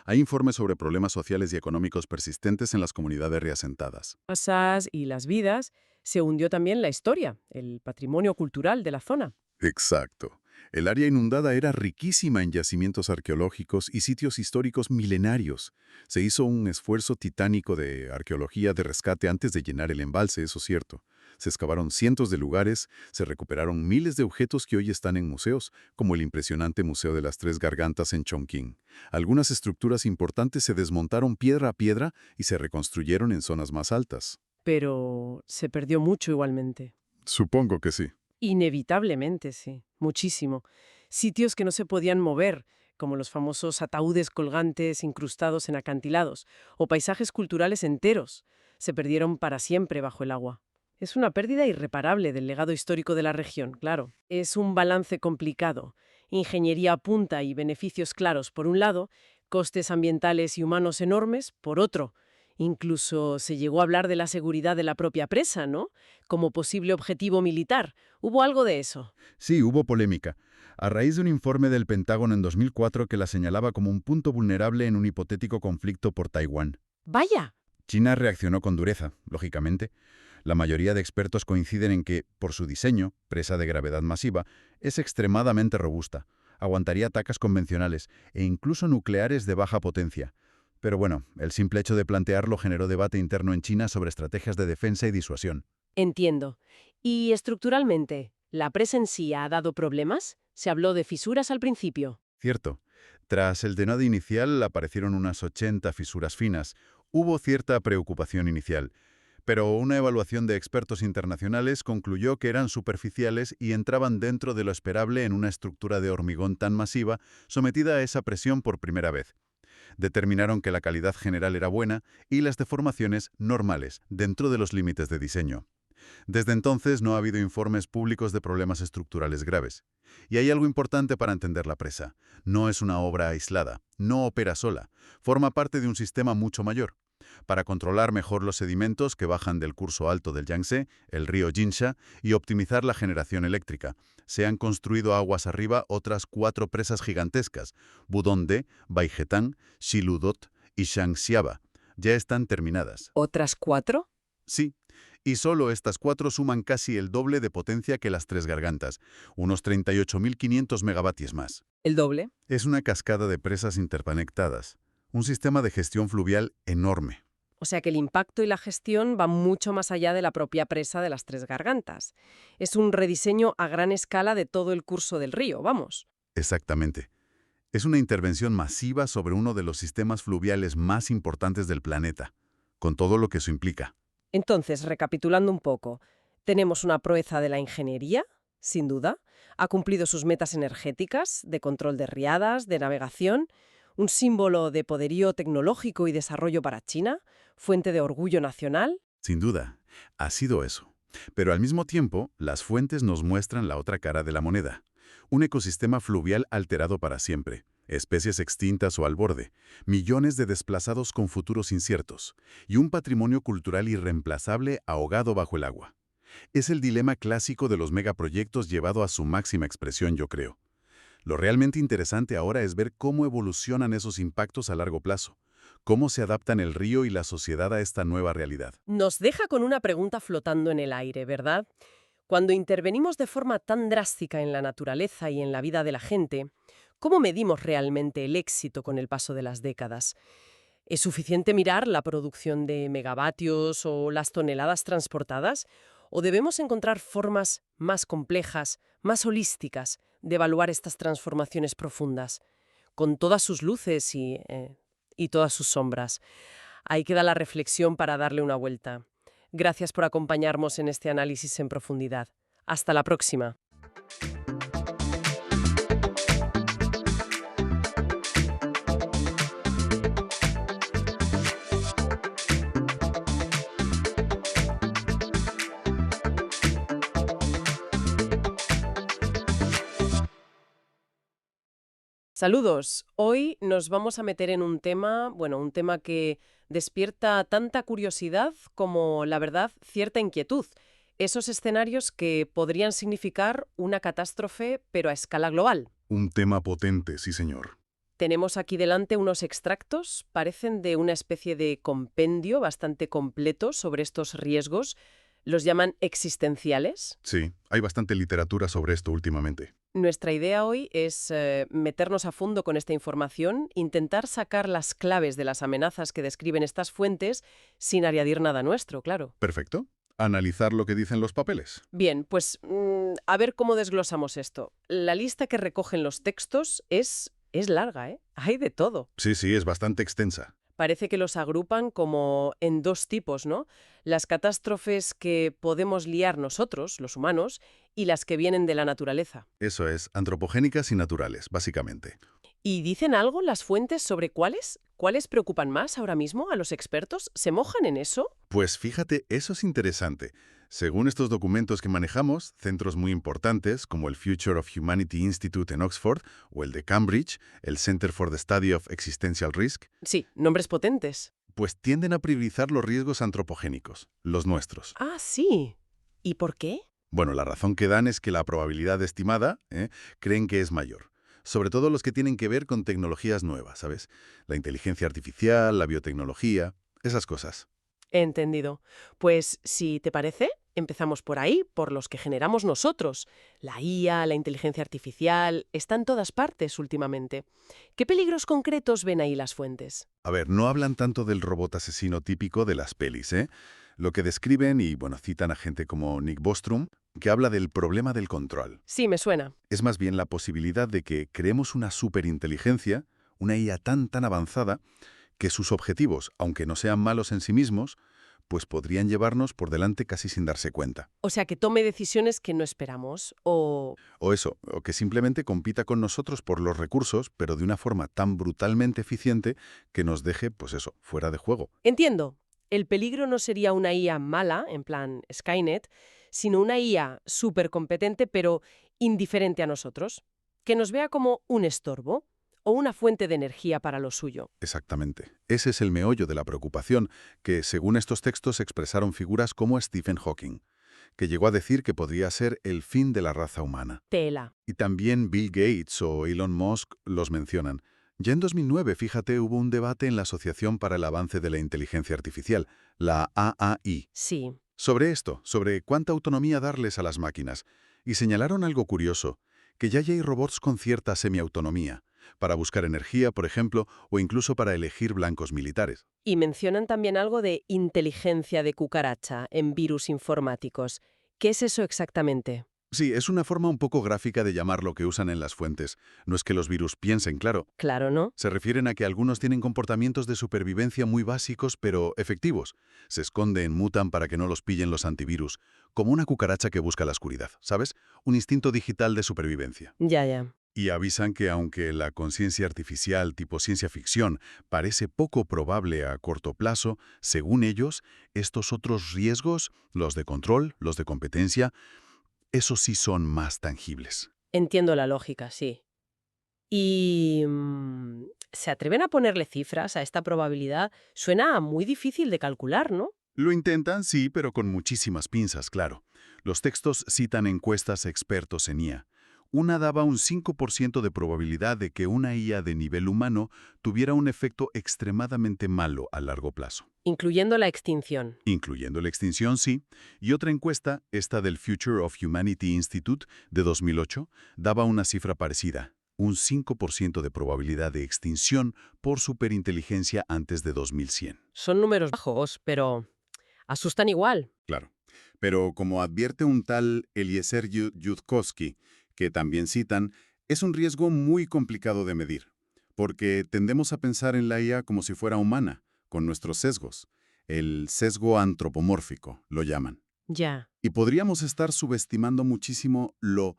Hay informes sobre problemas sociales y económicos persistentes en las comunidades reasentadas. Casas y las vidas, se hundió también la historia, el patrimonio cultural de la zona. Exacto. El área inundada era riquísima en yacimientos arqueológicos y sitios históricos milenarios. Se hizo un esfuerzo titánico de arqueología de rescate antes de llenar el embalse, eso es cierto. Se excavaron cientos de lugares, se recuperaron miles de objetos que hoy están en museos, como el impresionante Museo de las Tres Gargantas en Chongqing. Algunas estructuras importantes se desmontaron piedra a piedra y se reconstruyeron en zonas más altas. Pero se perdió mucho igualmente. Supongo que sí. Inevitablemente, sí. Muchísimo. Sitios que no se podían mover, como los famosos ataúdes colgantes incrustados en acantilados, o paisajes culturales enteros, se perdieron para siempre bajo el agua. Es una pérdida irreparable del legado histórico de la región, claro. Es un balance complicado. Ingeniería a punta y beneficios claros por un lado, costes ambientales y humanos enormes por otro. Incluso se llegó a hablar de la seguridad de la propia presa, ¿no?, como posible objetivo militar. ¿Hubo algo de eso? Sí, hubo polémica. A raíz de un informe del Pentágono en 2004 que la señalaba como un punto vulnerable en un hipotético conflicto por Taiwán. ¡Vaya! China reaccionó con dureza, lógicamente. La mayoría de expertos coinciden en que, por su diseño, presa de gravedad masiva, es extremadamente robusta. Aguantaría ataques convencionales e incluso nucleares de baja potencia. Pero bueno, el simple hecho de plantearlo generó debate interno en China sobre estrategias de defensa y disuasión. Entiendo. ¿Y estructuralmente, la presa en sí ha dado problemas? Se habló de fisuras al principio. Cierto. Tras el denode inicial aparecieron unas 80 fisuras finas. Hubo cierta preocupación inicial, pero una evaluación de expertos internacionales concluyó que eran superficiales y entraban dentro de lo esperable en una estructura de hormigón tan masiva sometida a esa presión por primera vez. Determinaron que la calidad general era buena y las deformaciones normales, dentro de los límites de diseño. Desde entonces no ha habido informes públicos de problemas estructurales graves. Y hay algo importante para entender la presa. No es una obra aislada, no opera sola, forma parte de un sistema mucho mayor. para controlar mejor los sedimentos que bajan del curso alto del Yangtze, el río Jinsha, y optimizar la generación eléctrica. Se han construido aguas arriba otras 4 presas gigantescas: Budonde, Baigetang, Shiludot y Shangxiaba. Ya están terminadas. ¿Otras 4? Sí, y solo estas 4 suman casi el doble de potencia que las 3 gargantas, unos 38.500 megavatios más. ¿El doble? Es una cascada de presas interconectadas, un sistema de gestión fluvial enorme. O sea que el impacto y la gestión van mucho más allá de la propia presa de las 3 gargantas. Es un rediseño a gran escala de todo el curso del río, vamos. Exactamente. Es una intervención masiva sobre uno de los sistemas fluviales más importantes del planeta, con todo lo que eso implica. Entonces, recapitulando un poco, tenemos una proeza de la ingeniería, sin duda, ha cumplido sus metas energéticas, de control de riadas, de navegación, un símbolo de poderío tecnológico y desarrollo para China, fuente de orgullo nacional. Sin duda, ha sido eso. Pero al mismo tiempo, las fuentes nos muestran la otra cara de la moneda. Un ecosistema fluvial alterado para siempre, especies extintas o al borde, millones de desplazados con futuros inciertos, y un patrimonio cultural irreemplazable ahogado bajo el agua. Es el dilema clásico de los megaproyectos llevado a su máxima expresión, yo creo. Lo realmente interesante ahora es ver cómo evolucionan esos impactos a largo plazo, cómo se adaptan el río y la sociedad a esta nueva realidad. Nos deja con una pregunta flotando en el aire, ¿verdad? Cuando intervenimos de forma tan drástica en la naturaleza y en la vida de la gente, ¿cómo medimos realmente el éxito con el paso de las décadas? ¿Es suficiente mirar la producción de megavatios o las toneladas transportadas? ¿O debemos encontrar formas más complejas, más holísticas, de evaluar estas transformaciones profundas, con todas sus luces y todas sus sombras? Ahí queda la reflexión para darle una vuelta. Gracias por acompañarnos en este análisis en profundidad. Hasta la próxima. Saludos. Hoy nos vamos a meter en un tema, un tema que despierta tanta curiosidad como, la verdad, cierta inquietud. Esos escenarios que podrían significar una catástrofe, pero a escala global. Un tema potente, sí señor. Tenemos aquí delante unos extractos, parecen de una especie de compendio bastante completo sobre estos riesgos. Los llaman existenciales. Sí, hay bastante literatura sobre esto últimamente. Nuestra idea hoy es meternos a fondo con esta información, intentar sacar las claves de las amenazas que describen estas fuentes sin añadir nada nuestro, claro. Perfecto. Analizar lo que dicen los papeles. Bien, pues a ver cómo desglosamos esto. La lista que recogen los textos es larga, ¿eh? Hay de todo. Sí, es bastante extensa. Parece que los agrupan como en 2 tipos, ¿no? Las catástrofes que podemos liar nosotros, los humanos, y las que vienen de la naturaleza. Eso es, antropogénicas y naturales, básicamente. ¿Y dicen algo las fuentes sobre cuáles? ¿Cuáles preocupan más ahora mismo a los expertos? ¿Se mojan en eso? Pues fíjate, eso es interesante. Según estos documentos que manejamos, centros muy importantes como el Future of Humanity Institute en Oxford o el de Cambridge, el Center for the Study of Existential Risk, Sí, nombres potentes. pues tienden a priorizar los riesgos antropogénicos, los nuestros. Ah, sí. ¿Y por qué? Bueno, la razón que dan es que la probabilidad estimada, creen que es mayor. Sobre todo los que tienen que ver con tecnologías nuevas, ¿sabes? La inteligencia artificial, la biotecnología, esas cosas. Entendido. Pues, si te parece, empezamos por ahí, por los que generamos nosotros. La IA, la inteligencia artificial, están en todas partes últimamente. ¿Qué peligros concretos ven ahí las fuentes? A ver, no hablan tanto del robot asesino típico de las pelis, ¿eh? Lo que describen, y bueno, citan a gente como Nick Bostrom, que habla del problema del control. Sí, me suena. Es más bien la posibilidad de que creemos una superinteligencia, una IA tan avanzada, que sus objetivos, aunque no sean malos en sí mismos, pues podrían llevarnos por delante casi sin darse cuenta. O sea, que tome decisiones que no esperamos, o... O que simplemente compita con nosotros por los recursos, pero de una forma tan brutalmente eficiente que nos deje, pues eso, fuera de juego. Entiendo. El peligro no sería una IA mala, en plan Skynet, sino una IA súper competente pero indiferente a nosotros, que nos vea como un estorbo. o una fuente de energía para lo suyo. Exactamente. Ese es el meollo de la preocupación que, según estos textos, expresaron figuras como Stephen Hawking, que llegó a decir que podría ser el fin de la raza humana. Tela. Y también Bill Gates o Elon Musk los mencionan. Ya en 2009, fíjate, hubo un debate en la Asociación para el Avance de la Inteligencia Artificial, la AAI, Sí. sobre esto, sobre cuánta autonomía darles a las máquinas. Y señalaron algo curioso, que ya hay robots con cierta semiautonomía, para buscar energía, por ejemplo, o incluso para elegir blancos militares. Y mencionan también algo de inteligencia de cucaracha en virus informáticos. ¿Qué es eso exactamente? Sí, es una forma un poco gráfica de llamar lo que usan en las fuentes. No es que los virus piensen, claro. Claro, ¿no? Se refieren a que algunos tienen comportamientos de supervivencia muy básicos, pero efectivos. Se esconden, mutan para que no los pillen los antivirus, como una cucaracha que busca la oscuridad, ¿sabes? Un instinto digital de supervivencia. Ya, ya. Y avisan que aunque la conciencia artificial tipo ciencia ficción parece poco probable a corto plazo, según ellos, estos otros riesgos, los de control, los de competencia, esos sí son más tangibles. Entiendo la lógica, sí. Y... ¿se atreven a ponerle cifras a esta probabilidad? Suena muy difícil de calcular, ¿no? Lo intentan, sí, pero con muchísimas pinzas, claro. Los textos citan encuestas a expertos en IA. Una daba un 5% de probabilidad de que una IA de nivel humano tuviera un efecto extremadamente malo a largo plazo. Incluyendo la extinción. Incluyendo la extinción, sí. Y otra encuesta, esta del Future of Humanity Institute de 2008, daba una cifra parecida, un 5% de probabilidad de extinción por superinteligencia antes de 2100. Son números bajos, pero asustan igual. Claro. Pero como advierte un tal Eliezer Yudkowsky, que también citan, es un riesgo muy complicado de medir, porque tendemos a pensar en la IA como si fuera humana, con nuestros sesgos. El sesgo antropomórfico, lo llaman. Ya. Y podríamos estar subestimando muchísimo lo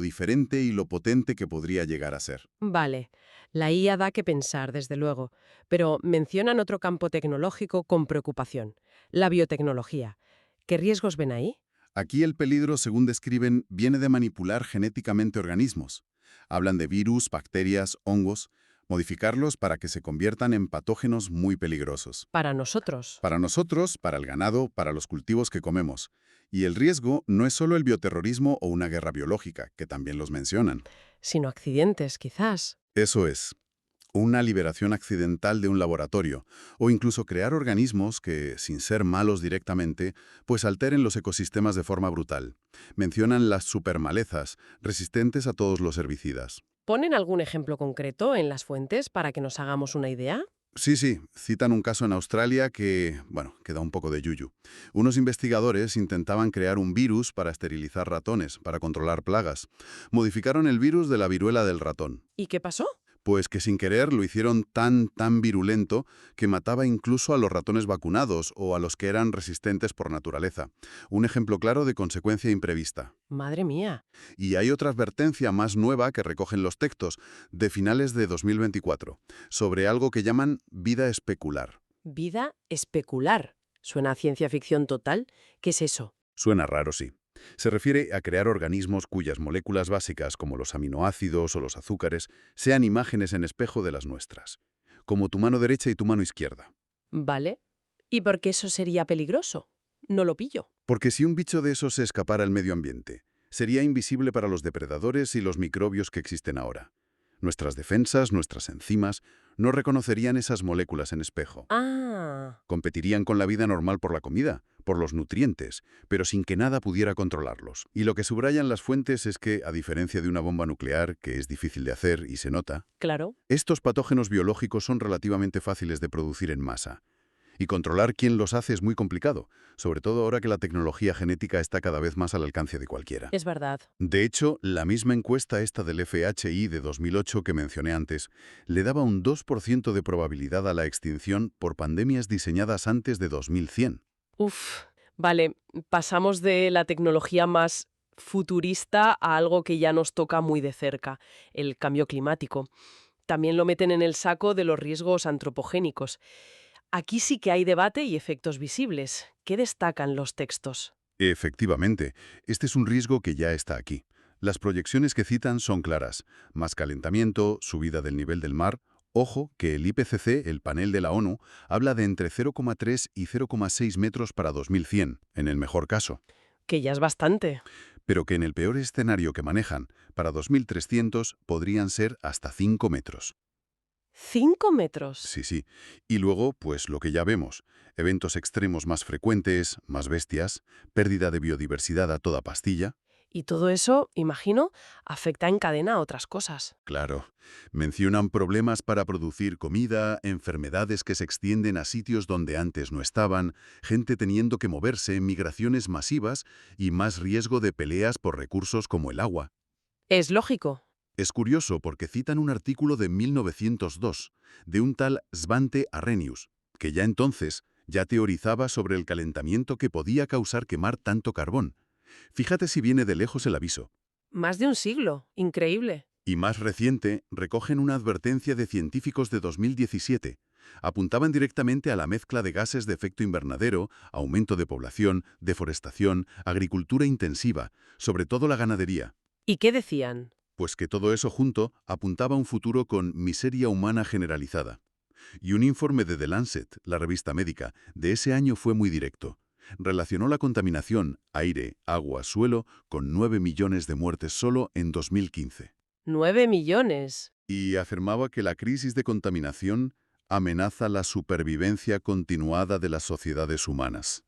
diferente y lo potente que podría llegar a ser. Vale. La IA da que pensar, desde luego. Pero mencionan otro campo tecnológico con preocupación. La biotecnología. ¿Qué riesgos ven ahí? Aquí el peligro, según describen, viene de manipular genéticamente organismos. Hablan de virus, bacterias, hongos, modificarlos para que se conviertan en patógenos muy peligrosos. Para nosotros. Para nosotros, para el ganado, para los cultivos que comemos. Y el riesgo no es solo el bioterrorismo o una guerra biológica, que también los mencionan. Sino accidentes, quizás. Eso es. Una liberación accidental de un laboratorio, o incluso crear organismos que, sin ser malos directamente, pues alteren los ecosistemas de forma brutal. Mencionan las supermalezas, resistentes a todos los herbicidas. ¿Ponen algún ejemplo concreto en las fuentes para que nos hagamos una idea? Sí, citan un caso en Australia que, bueno, que da un poco de yuyu. Unos investigadores intentaban crear un virus para esterilizar ratones, para controlar plagas. Modificaron el virus de la viruela del ratón. ¿Y qué pasó? Pues que sin querer lo hicieron tan virulento que mataba incluso a los ratones vacunados o a los que eran resistentes por naturaleza. Un ejemplo claro de consecuencia imprevista. Madre mía. Y hay otra advertencia más nueva que recogen los textos, de finales de 2024, sobre algo que llaman vida especular. Vida especular. ¿Suena a ciencia ficción total? ¿Qué es eso? Suena raro, sí. Se refiere a crear organismos cuyas moléculas básicas, como los aminoácidos o los azúcares, sean imágenes en espejo de las nuestras, como tu mano derecha y tu mano izquierda. Vale. ¿Y por qué eso sería peligroso? No lo pillo. Porque si un bicho de esos se escapara al medio ambiente, sería invisible para los depredadores y los microbios que existen ahora. Nuestras defensas, nuestras enzimas, no reconocerían esas moléculas en espejo. Ah. Competirían con la vida normal por la comida, por los nutrientes, pero sin que nada pudiera controlarlos. Y lo que subrayan las fuentes es que, a diferencia de una bomba nuclear, que es difícil de hacer y se nota, Claro. estos patógenos biológicos son relativamente fáciles de producir en masa. Y controlar quién los hace es muy complicado, sobre todo ahora que la tecnología genética está cada vez más al alcance de cualquiera. Es verdad. De hecho, la misma encuesta esta del FHI de 2008 que mencioné antes, le daba un 2% de probabilidad a la extinción por pandemias diseñadas antes de 2100. Uf. Vale, pasamos de la tecnología más futurista a algo que ya nos toca muy de cerca, el cambio climático. También lo meten en el saco de los riesgos antropogénicos. Aquí sí que hay debate y efectos visibles. ¿Qué destacan los textos? Efectivamente, este es un riesgo que ya está aquí. Las proyecciones que citan son claras. Más calentamiento, subida del nivel del mar. Ojo que el IPCC, el panel de la ONU, habla de entre 0,3 y 0,6 metros para 2100, en el mejor caso. Que ya es bastante. Pero que en el peor escenario que manejan, para 2300 podrían ser hasta 5 metros. 5 metros. Sí, sí. Y luego, pues lo que ya vemos, eventos extremos más frecuentes, más bestias, pérdida de biodiversidad a toda pastilla. Y todo eso, imagino, afecta en cadena a otras cosas. Claro, mencionan problemas para producir comida, enfermedades que se extienden a sitios donde antes no estaban, gente teniendo que moverse, migraciones masivas y más riesgo de peleas por recursos como el agua. Es lógico. Es curioso porque citan un artículo de 1902 de un tal Svante Arrhenius, que ya entonces ya teorizaba sobre el calentamiento que podía causar quemar tanto carbón. Fíjate si viene de lejos el aviso. Más de un siglo. Increíble. Y más reciente, recogen una advertencia de científicos de 2017. Apuntaban directamente a la mezcla de gases de efecto invernadero, aumento de población, deforestación, agricultura intensiva, sobre todo la ganadería. ¿Y qué decían? Pues que todo eso junto apuntaba a un futuro con miseria humana generalizada. Y un informe de The Lancet, la revista médica, de ese año fue muy directo. Relacionó la contaminación, aire, agua, suelo, con 9 millones de muertes solo en 2015. 9 millones. Y afirmaba que la crisis de contaminación amenaza la supervivencia continuada de las sociedades humanas.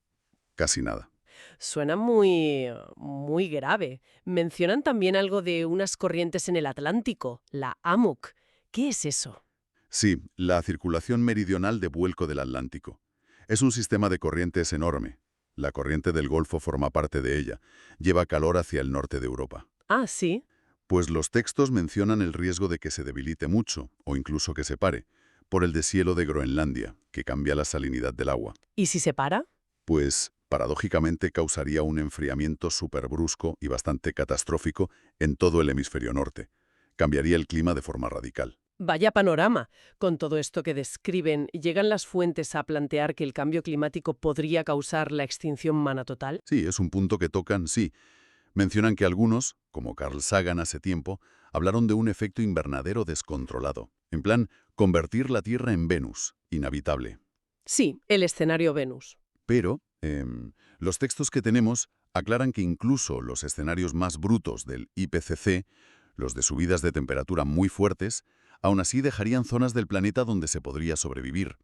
Casi nada. Suena muy grave. Mencionan también algo de unas corrientes en el Atlántico, la AMUC. ¿Qué es eso? Sí, la circulación meridional de vuelco del Atlántico. Es un sistema de corrientes enorme. La corriente del Golfo forma parte de ella. Lleva calor hacia el norte de Europa. Ah, sí. Pues los textos mencionan el riesgo de que se debilite mucho, o incluso que se pare, por el deshielo de Groenlandia, que cambia la salinidad del agua. ¿Y si se para? Pues, paradójicamente, causaría un enfriamiento superbrusco y bastante catastrófico en todo el hemisferio norte. Cambiaría el clima de forma radical. Vaya panorama. Con todo esto que describen, ¿llegan las fuentes a plantear que el cambio climático podría causar la extinción humana total? Sí, es un punto que tocan, sí. Mencionan que algunos, como Carl Sagan hace tiempo, hablaron de un efecto invernadero descontrolado. En plan, convertir la Tierra en Venus, inhabitable. Sí, el escenario Venus. Pero los textos que tenemos aclaran que incluso los escenarios más brutos del IPCC, los de subidas de temperatura muy fuertes, aún así dejarían zonas del planeta donde se podría sobrevivir.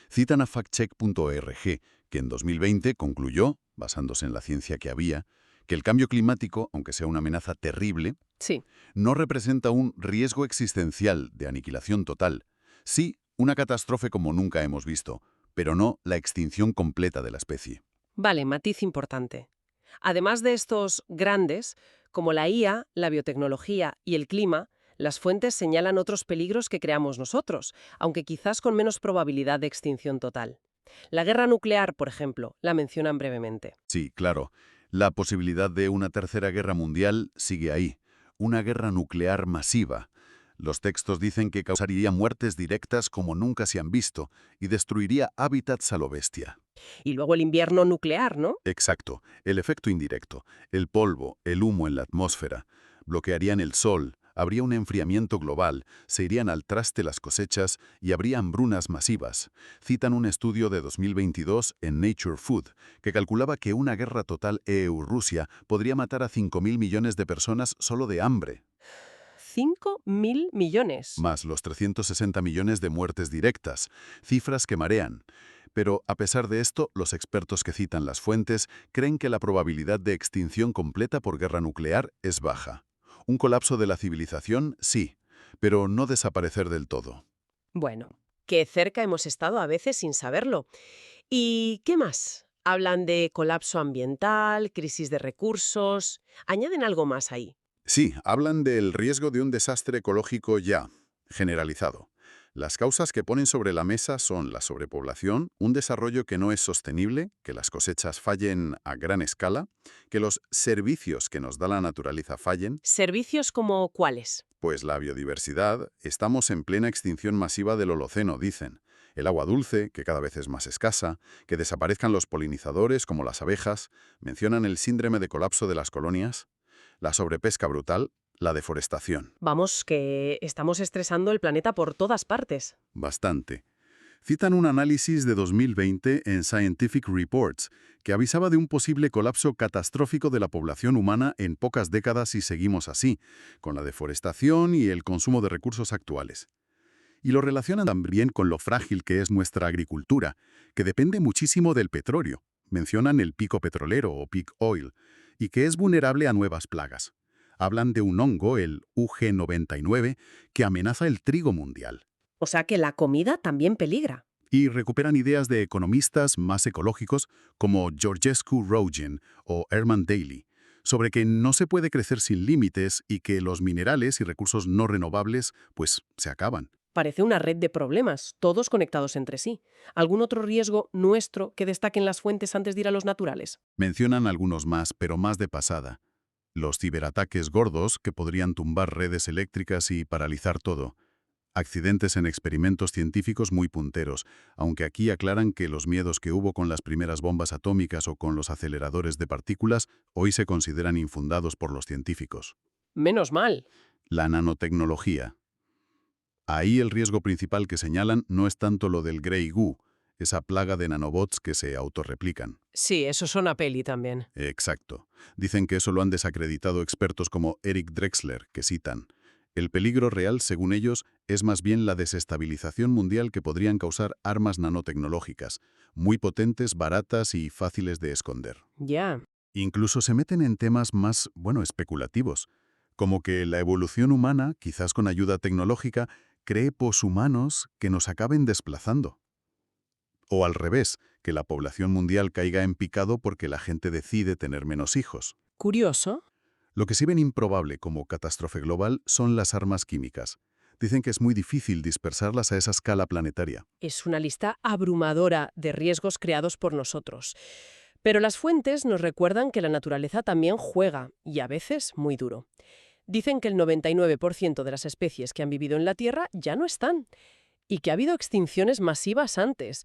Citan a factcheck.org, que en 2020 concluyó, basándose en la ciencia que había, que el cambio climático, aunque sea una amenaza terrible, Sí. no representa un riesgo existencial de aniquilación total. Sí, una catástrofe como nunca hemos visto, pero no la extinción completa de la especie. Vale, matiz importante. Además de estos grandes, como la IA, la biotecnología y el clima, las fuentes señalan otros peligros que creamos nosotros, aunque quizás con menos probabilidad de extinción total. La guerra nuclear, por ejemplo, la mencionan brevemente. Sí, claro, la posibilidad de una tercera guerra mundial sigue ahí. Una guerra nuclear masiva. Los textos dicen que causaría muertes directas como nunca se han visto y destruiría hábitats a lo bestia. Y luego el invierno nuclear, ¿no? Exacto, el efecto indirecto, el polvo, el humo en la atmósfera, bloquearían el sol, habría un enfriamiento global, se irían al traste las cosechas y habría hambrunas masivas. Citan un estudio de 2022 en Nature Food, que calculaba que una guerra total EU-Rusia podría matar a 5.000 millones de personas solo de hambre, 5.000 millones. más los 360 millones de muertes directas, cifras que marean. Pero, a pesar de esto, los expertos que citan las fuentes creen que la probabilidad de extinción completa por guerra nuclear es baja. Un colapso de la civilización, sí, pero no desaparecer del todo. Bueno, que cerca hemos estado a veces sin saberlo. ¿Y qué más? Hablan de colapso ambiental, crisis de recursos. ¿Añaden algo más ahí? Sí, hablan del riesgo de un desastre ecológico ya, generalizado. Las causas que ponen sobre la mesa son la sobrepoblación, un desarrollo que no es sostenible, que las cosechas fallen a gran escala, que los servicios que nos da la naturaleza fallen, ¿Servicios como cuáles? pues la biodiversidad, estamos en plena extinción masiva del Holoceno, dicen. El agua dulce, que cada vez es más escasa, que desaparezcan los polinizadores como las abejas, mencionan el síndrome de colapso de las colonias. La sobrepesca brutal, la deforestación. Vamos, que estamos estresando el planeta por todas partes. Bastante. Citan un análisis de 2020 en Scientific Reports que avisaba de un posible colapso catastrófico de la población humana en pocas décadas si seguimos así, con la deforestación y el consumo de recursos actuales. Y lo relacionan también con lo frágil que es nuestra agricultura, que depende muchísimo del petróleo. Mencionan el pico petrolero o peak oil, y que es vulnerable a nuevas plagas. Hablan de un hongo, el UG99, que amenaza el trigo mundial. O sea que la comida también peligra. Y recuperan ideas de economistas más ecológicos como Georgescu Roegen o Herman Daly, sobre que no se puede crecer sin límites y que los minerales y recursos no renovables, pues, se acaban. Parece una red de problemas, todos conectados entre sí. ¿Algún otro riesgo nuestro que destaquen las fuentes antes de ir a los naturales? Mencionan algunos más, pero más de pasada. Los ciberataques gordos que podrían tumbar redes eléctricas y paralizar todo. Accidentes en experimentos científicos muy punteros, aunque aquí aclaran que los miedos que hubo con las primeras bombas atómicas o con los aceleradores de partículas hoy se consideran infundados por los científicos. Menos mal. La nanotecnología. Ahí el riesgo principal que señalan no es tanto lo del Grey Goo, esa plaga de nanobots que se autorreplican. Sí, eso suena a peli también. Exacto. Dicen que eso lo han desacreditado expertos como Eric Drexler, que citan. El peligro real, según ellos, es más bien la desestabilización mundial que podrían causar armas nanotecnológicas, muy potentes, baratas y fáciles de esconder. Ya. Incluso se meten en temas más, especulativos, como que la evolución humana, quizás con ayuda tecnológica, cree poshumanos que nos acaben desplazando. O al revés, que la población mundial caiga en picado porque la gente decide tener menos hijos. Curioso. Lo que sí ven improbable como catástrofe global son las armas químicas. Dicen que es muy difícil dispersarlas a esa escala planetaria. Es una lista abrumadora de riesgos creados por nosotros. Pero las fuentes nos recuerdan que la naturaleza también juega, y a veces muy duro. Dicen que el 99% de las especies que han vivido en la Tierra ya no están, y que ha habido extinciones masivas antes.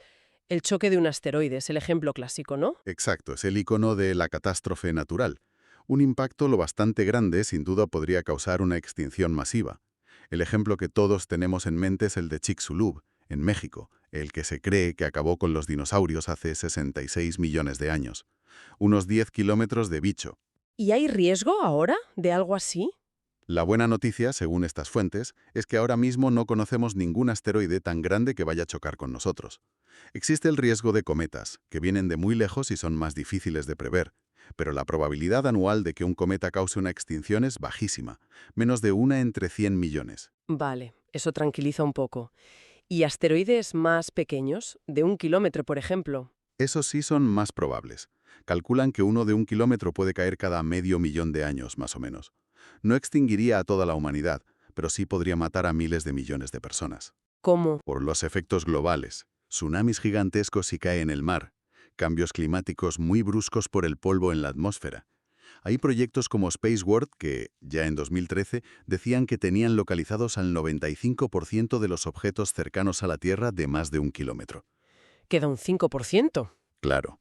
El choque de un asteroide es el ejemplo clásico, ¿no? Exacto, es el icono de la catástrofe natural. Un impacto lo bastante grande sin duda podría causar una extinción masiva. El ejemplo que todos tenemos en mente es el de Chicxulub, en México, el que se cree que acabó con los dinosaurios hace 66 millones de años. Unos 10 kilómetros de bicho. ¿Y hay riesgo ahora de algo así? La buena noticia, según estas fuentes, es que ahora mismo no conocemos ningún asteroide tan grande que vaya a chocar con nosotros. Existe el riesgo de cometas, que vienen de muy lejos y son más difíciles de prever, pero la probabilidad anual de que un cometa cause una extinción es bajísima, menos de 1 entre 100 millones. Vale, eso tranquiliza un poco. ¿Y asteroides más pequeños, de 1 kilómetro, por ejemplo? Esos sí son más probables. Calculan que uno de 1 kilómetro puede caer cada medio millón de años, más o menos. No extinguiría a toda la humanidad, pero sí podría matar a miles de millones de personas. ¿Cómo? Por los efectos globales, tsunamis gigantescos si cae en el mar, cambios climáticos muy bruscos por el polvo en la atmósfera. Hay proyectos como Spaceworld que, ya en 2013, decían que tenían localizados al 95% de los objetos cercanos a la Tierra de más de 1 kilómetro. Queda un 5%. Claro.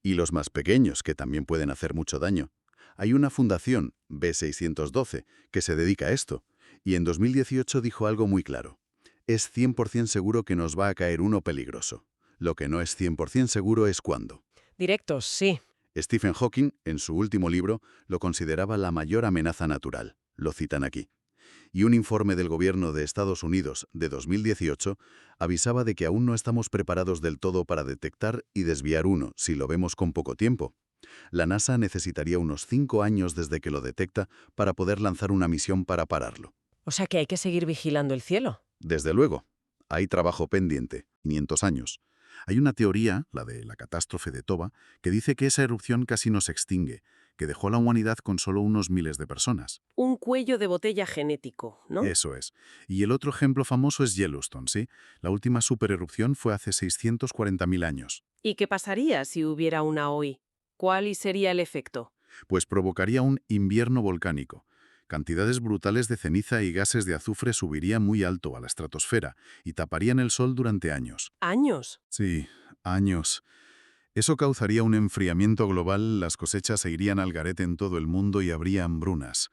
Y los más pequeños, que también pueden hacer mucho daño. Hay una fundación, B612, que se dedica a esto, y en 2018 dijo algo muy claro. Es 100% seguro que nos va a caer uno peligroso. Lo que no es 100% seguro es cuándo. Directos, sí. Stephen Hawking, en su último libro, lo consideraba la mayor amenaza natural. Lo citan aquí. Y un informe del gobierno de Estados Unidos de 2018 avisaba de que aún no estamos preparados del todo para detectar y desviar uno si lo vemos con poco tiempo. La NASA necesitaría unos 5 años desde que lo detecta para poder lanzar una misión para pararlo. O sea que hay que seguir vigilando el cielo. Desde luego, hay trabajo pendiente, 500 años. Hay una teoría, la de la catástrofe de Toba, que dice que esa erupción casi nos extingue, que dejó a la humanidad con solo unos miles de personas. Un cuello de botella genético, ¿no? Eso es. Y el otro ejemplo famoso es Yellowstone, ¿sí? La última supererupción fue hace 640.000 años. ¿Y qué pasaría si hubiera una hoy? ¿Cuál sería el efecto? Pues provocaría un invierno volcánico. Cantidades brutales de ceniza y gases de azufre subirían muy alto a la estratosfera y taparían el sol durante años. ¿Años? Sí, años. Eso causaría un enfriamiento global, las cosechas se irían al garete en todo el mundo y habría hambrunas.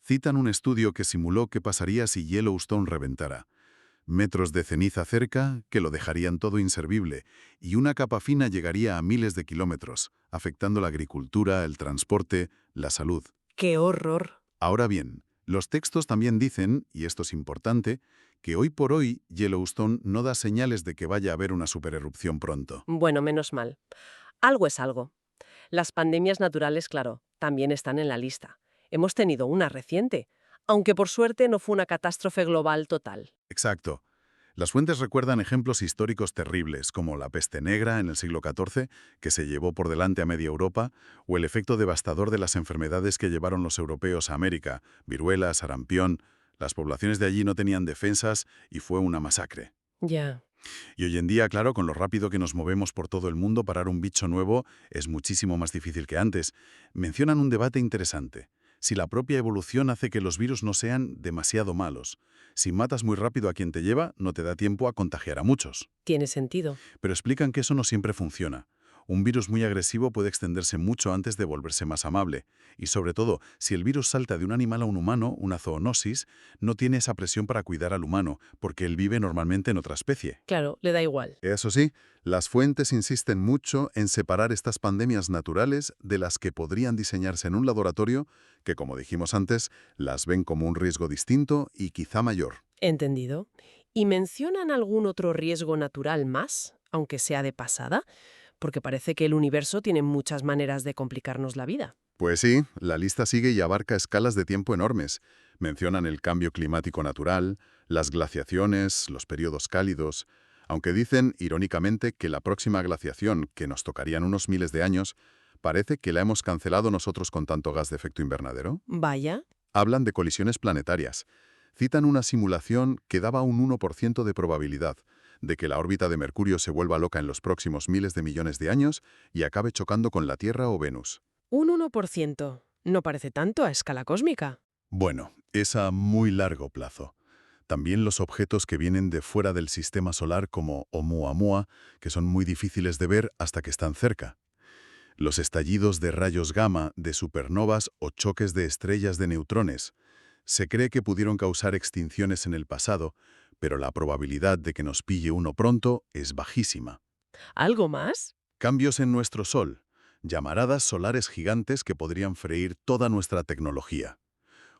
Citan un estudio que simuló qué pasaría si Yellowstone reventara. Metros de ceniza cerca que lo dejarían todo inservible, y una capa fina llegaría a miles de kilómetros, afectando la agricultura, el transporte, la salud. ¡Qué horror! Ahora bien, los textos también dicen, y esto es importante, que hoy por hoy Yellowstone no da señales de que vaya a haber una supererupción pronto. Bueno, menos mal. Algo es algo. Las pandemias naturales, claro, también están en la lista. Hemos tenido una reciente, aunque por suerte no fue una catástrofe global total. Exacto. Las fuentes recuerdan ejemplos históricos terribles, como la peste negra en el siglo XIV, que se llevó por delante a media Europa, o el efecto devastador de las enfermedades que llevaron los europeos a América, viruela, sarampión. Las poblaciones de allí no tenían defensas y fue una masacre. Ya. Y hoy en día, claro, con lo rápido que nos movemos por todo el mundo, parar un bicho nuevo es muchísimo más difícil que antes. Mencionan un debate interesante. Si la propia evolución hace que los virus no sean demasiado malos. Si matas muy rápido a quien te lleva, no te da tiempo a contagiar a muchos. Tiene sentido. Pero explican que eso no siempre funciona. Un virus muy agresivo puede extenderse mucho antes de volverse más amable. Y sobre todo, si el virus salta de un animal a un humano, una zoonosis, no tiene esa presión para cuidar al humano, porque él vive normalmente en otra especie. Claro, le da igual. Eso sí, las fuentes insisten mucho en separar estas pandemias naturales de las que podrían diseñarse en un laboratorio, que como dijimos antes, las ven como un riesgo distinto y quizá mayor. Entendido. ¿Y mencionan algún otro riesgo natural más, aunque sea de pasada? Porque parece que el universo tiene muchas maneras de complicarnos la vida. Pues sí, la lista sigue y abarca escalas de tiempo enormes. Mencionan el cambio climático natural, las glaciaciones, los periodos cálidos, aunque dicen, irónicamente, que la próxima glaciación, que nos tocaría en unos miles de años, parece que la hemos cancelado nosotros con tanto gas de efecto invernadero. Vaya. Hablan de colisiones planetarias. Citan una simulación que daba un 1% de probabilidad de que la órbita de Mercurio se vuelva loca en los próximos miles de millones de años y acabe chocando con la Tierra o Venus. Un 1%. No parece tanto a escala cósmica. Bueno, es a muy largo plazo. También los objetos que vienen de fuera del sistema solar como Oumuamua, que son muy difíciles de ver hasta que están cerca. Los estallidos de rayos gamma, de supernovas o choques de estrellas de neutrones. Se cree que pudieron causar extinciones en el pasado, pero la probabilidad de que nos pille uno pronto es bajísima. ¿Algo más? Cambios en nuestro Sol, llamaradas solares gigantes que podrían freír toda nuestra tecnología.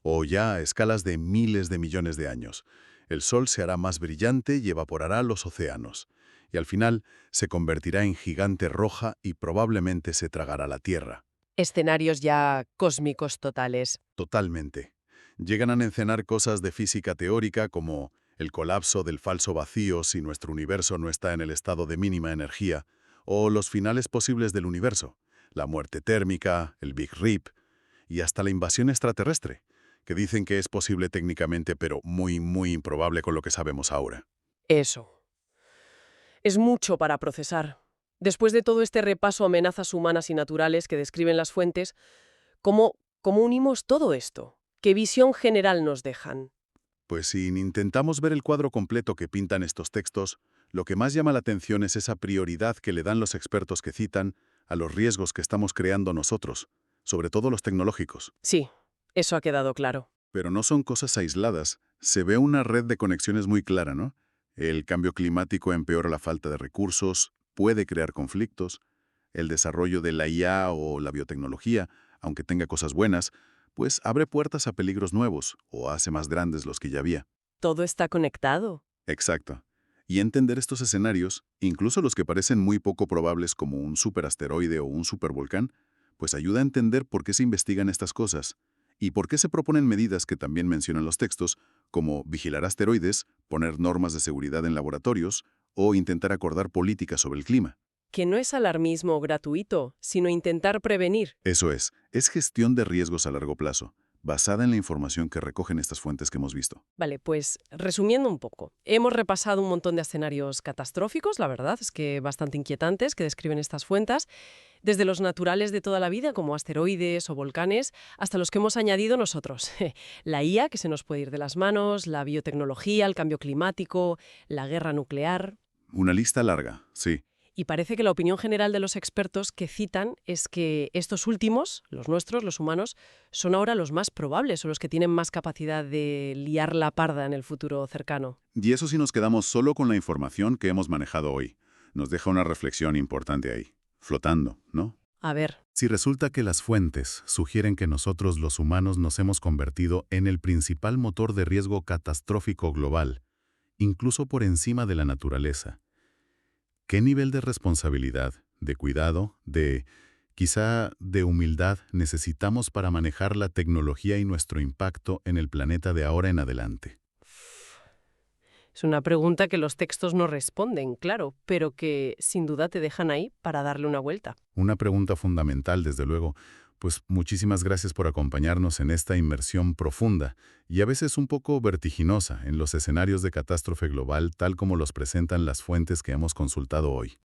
O ya a escalas de miles de millones de años. El Sol se hará más brillante y evaporará los océanos. Y al final se convertirá en gigante roja y probablemente se tragará la Tierra. Escenarios ya cósmicos totales. Totalmente. Llegan a mencionar cosas de física teórica como el colapso del falso vacío si nuestro universo no está en el estado de mínima energía, o los finales posibles del universo, la muerte térmica, el Big Rip, y hasta la invasión extraterrestre, que dicen que es posible técnicamente, pero muy, muy improbable con lo que sabemos ahora. Eso. Es mucho para procesar. Después de todo este repaso a amenazas humanas y naturales que describen las fuentes, ¿cómo unimos todo esto? ¿Qué visión general nos dejan? Pues si intentamos ver el cuadro completo que pintan estos textos, lo que más llama la atención es esa prioridad que le dan los expertos que citan a los riesgos que estamos creando nosotros, sobre todo los tecnológicos. Sí, eso ha quedado claro. Pero no son cosas aisladas, se ve una red de conexiones muy clara, ¿no? El cambio climático empeora la falta de recursos, puede crear conflictos, el desarrollo de la IA o la biotecnología, aunque tenga cosas buenas, pues abre puertas a peligros nuevos o hace más grandes los que ya había. Todo está conectado. Exacto. Y entender estos escenarios, incluso los que parecen muy poco probables como un superasteroide o un supervolcán, pues ayuda a entender por qué se investigan estas cosas y por qué se proponen medidas que también mencionan los textos, como vigilar asteroides, poner normas de seguridad en laboratorios o intentar acordar políticas sobre el clima. Que no es alarmismo gratuito, sino intentar prevenir. Eso es gestión de riesgos a largo plazo, basada en la información que recogen estas fuentes que hemos visto. Vale, pues resumiendo un poco, hemos repasado un montón de escenarios catastróficos, la verdad es que bastante inquietantes, que describen estas fuentes, desde los naturales de toda la vida, como asteroides o volcanes, hasta los que hemos añadido nosotros. La IA, que se nos puede ir de las manos, la biotecnología, el cambio climático, la guerra nuclear. Una lista larga, sí. Y parece que la opinión general de los expertos que citan es que estos últimos, los nuestros, los humanos, son ahora los más probables o los que tienen más capacidad de liar la parda en el futuro cercano. Y eso si nos quedamos solo con la información que hemos manejado hoy. Nos deja una reflexión importante ahí, flotando, ¿no? A ver, Si resulta que las fuentes sugieren que nosotros los humanos nos hemos convertido en el principal motor de riesgo catastrófico global, incluso por encima de la naturaleza, ¿qué nivel de responsabilidad, de cuidado, quizá de humildad necesitamos para manejar la tecnología y nuestro impacto en el planeta de ahora en adelante? es una pregunta que los textos no responden, claro, pero que sin duda te dejan ahí para darle una vuelta. Una pregunta fundamental, desde luego. Pues muchísimas gracias por acompañarnos en esta inmersión profunda y a veces un poco vertiginosa en los escenarios de catástrofe global tal como los presentan las fuentes que hemos consultado hoy.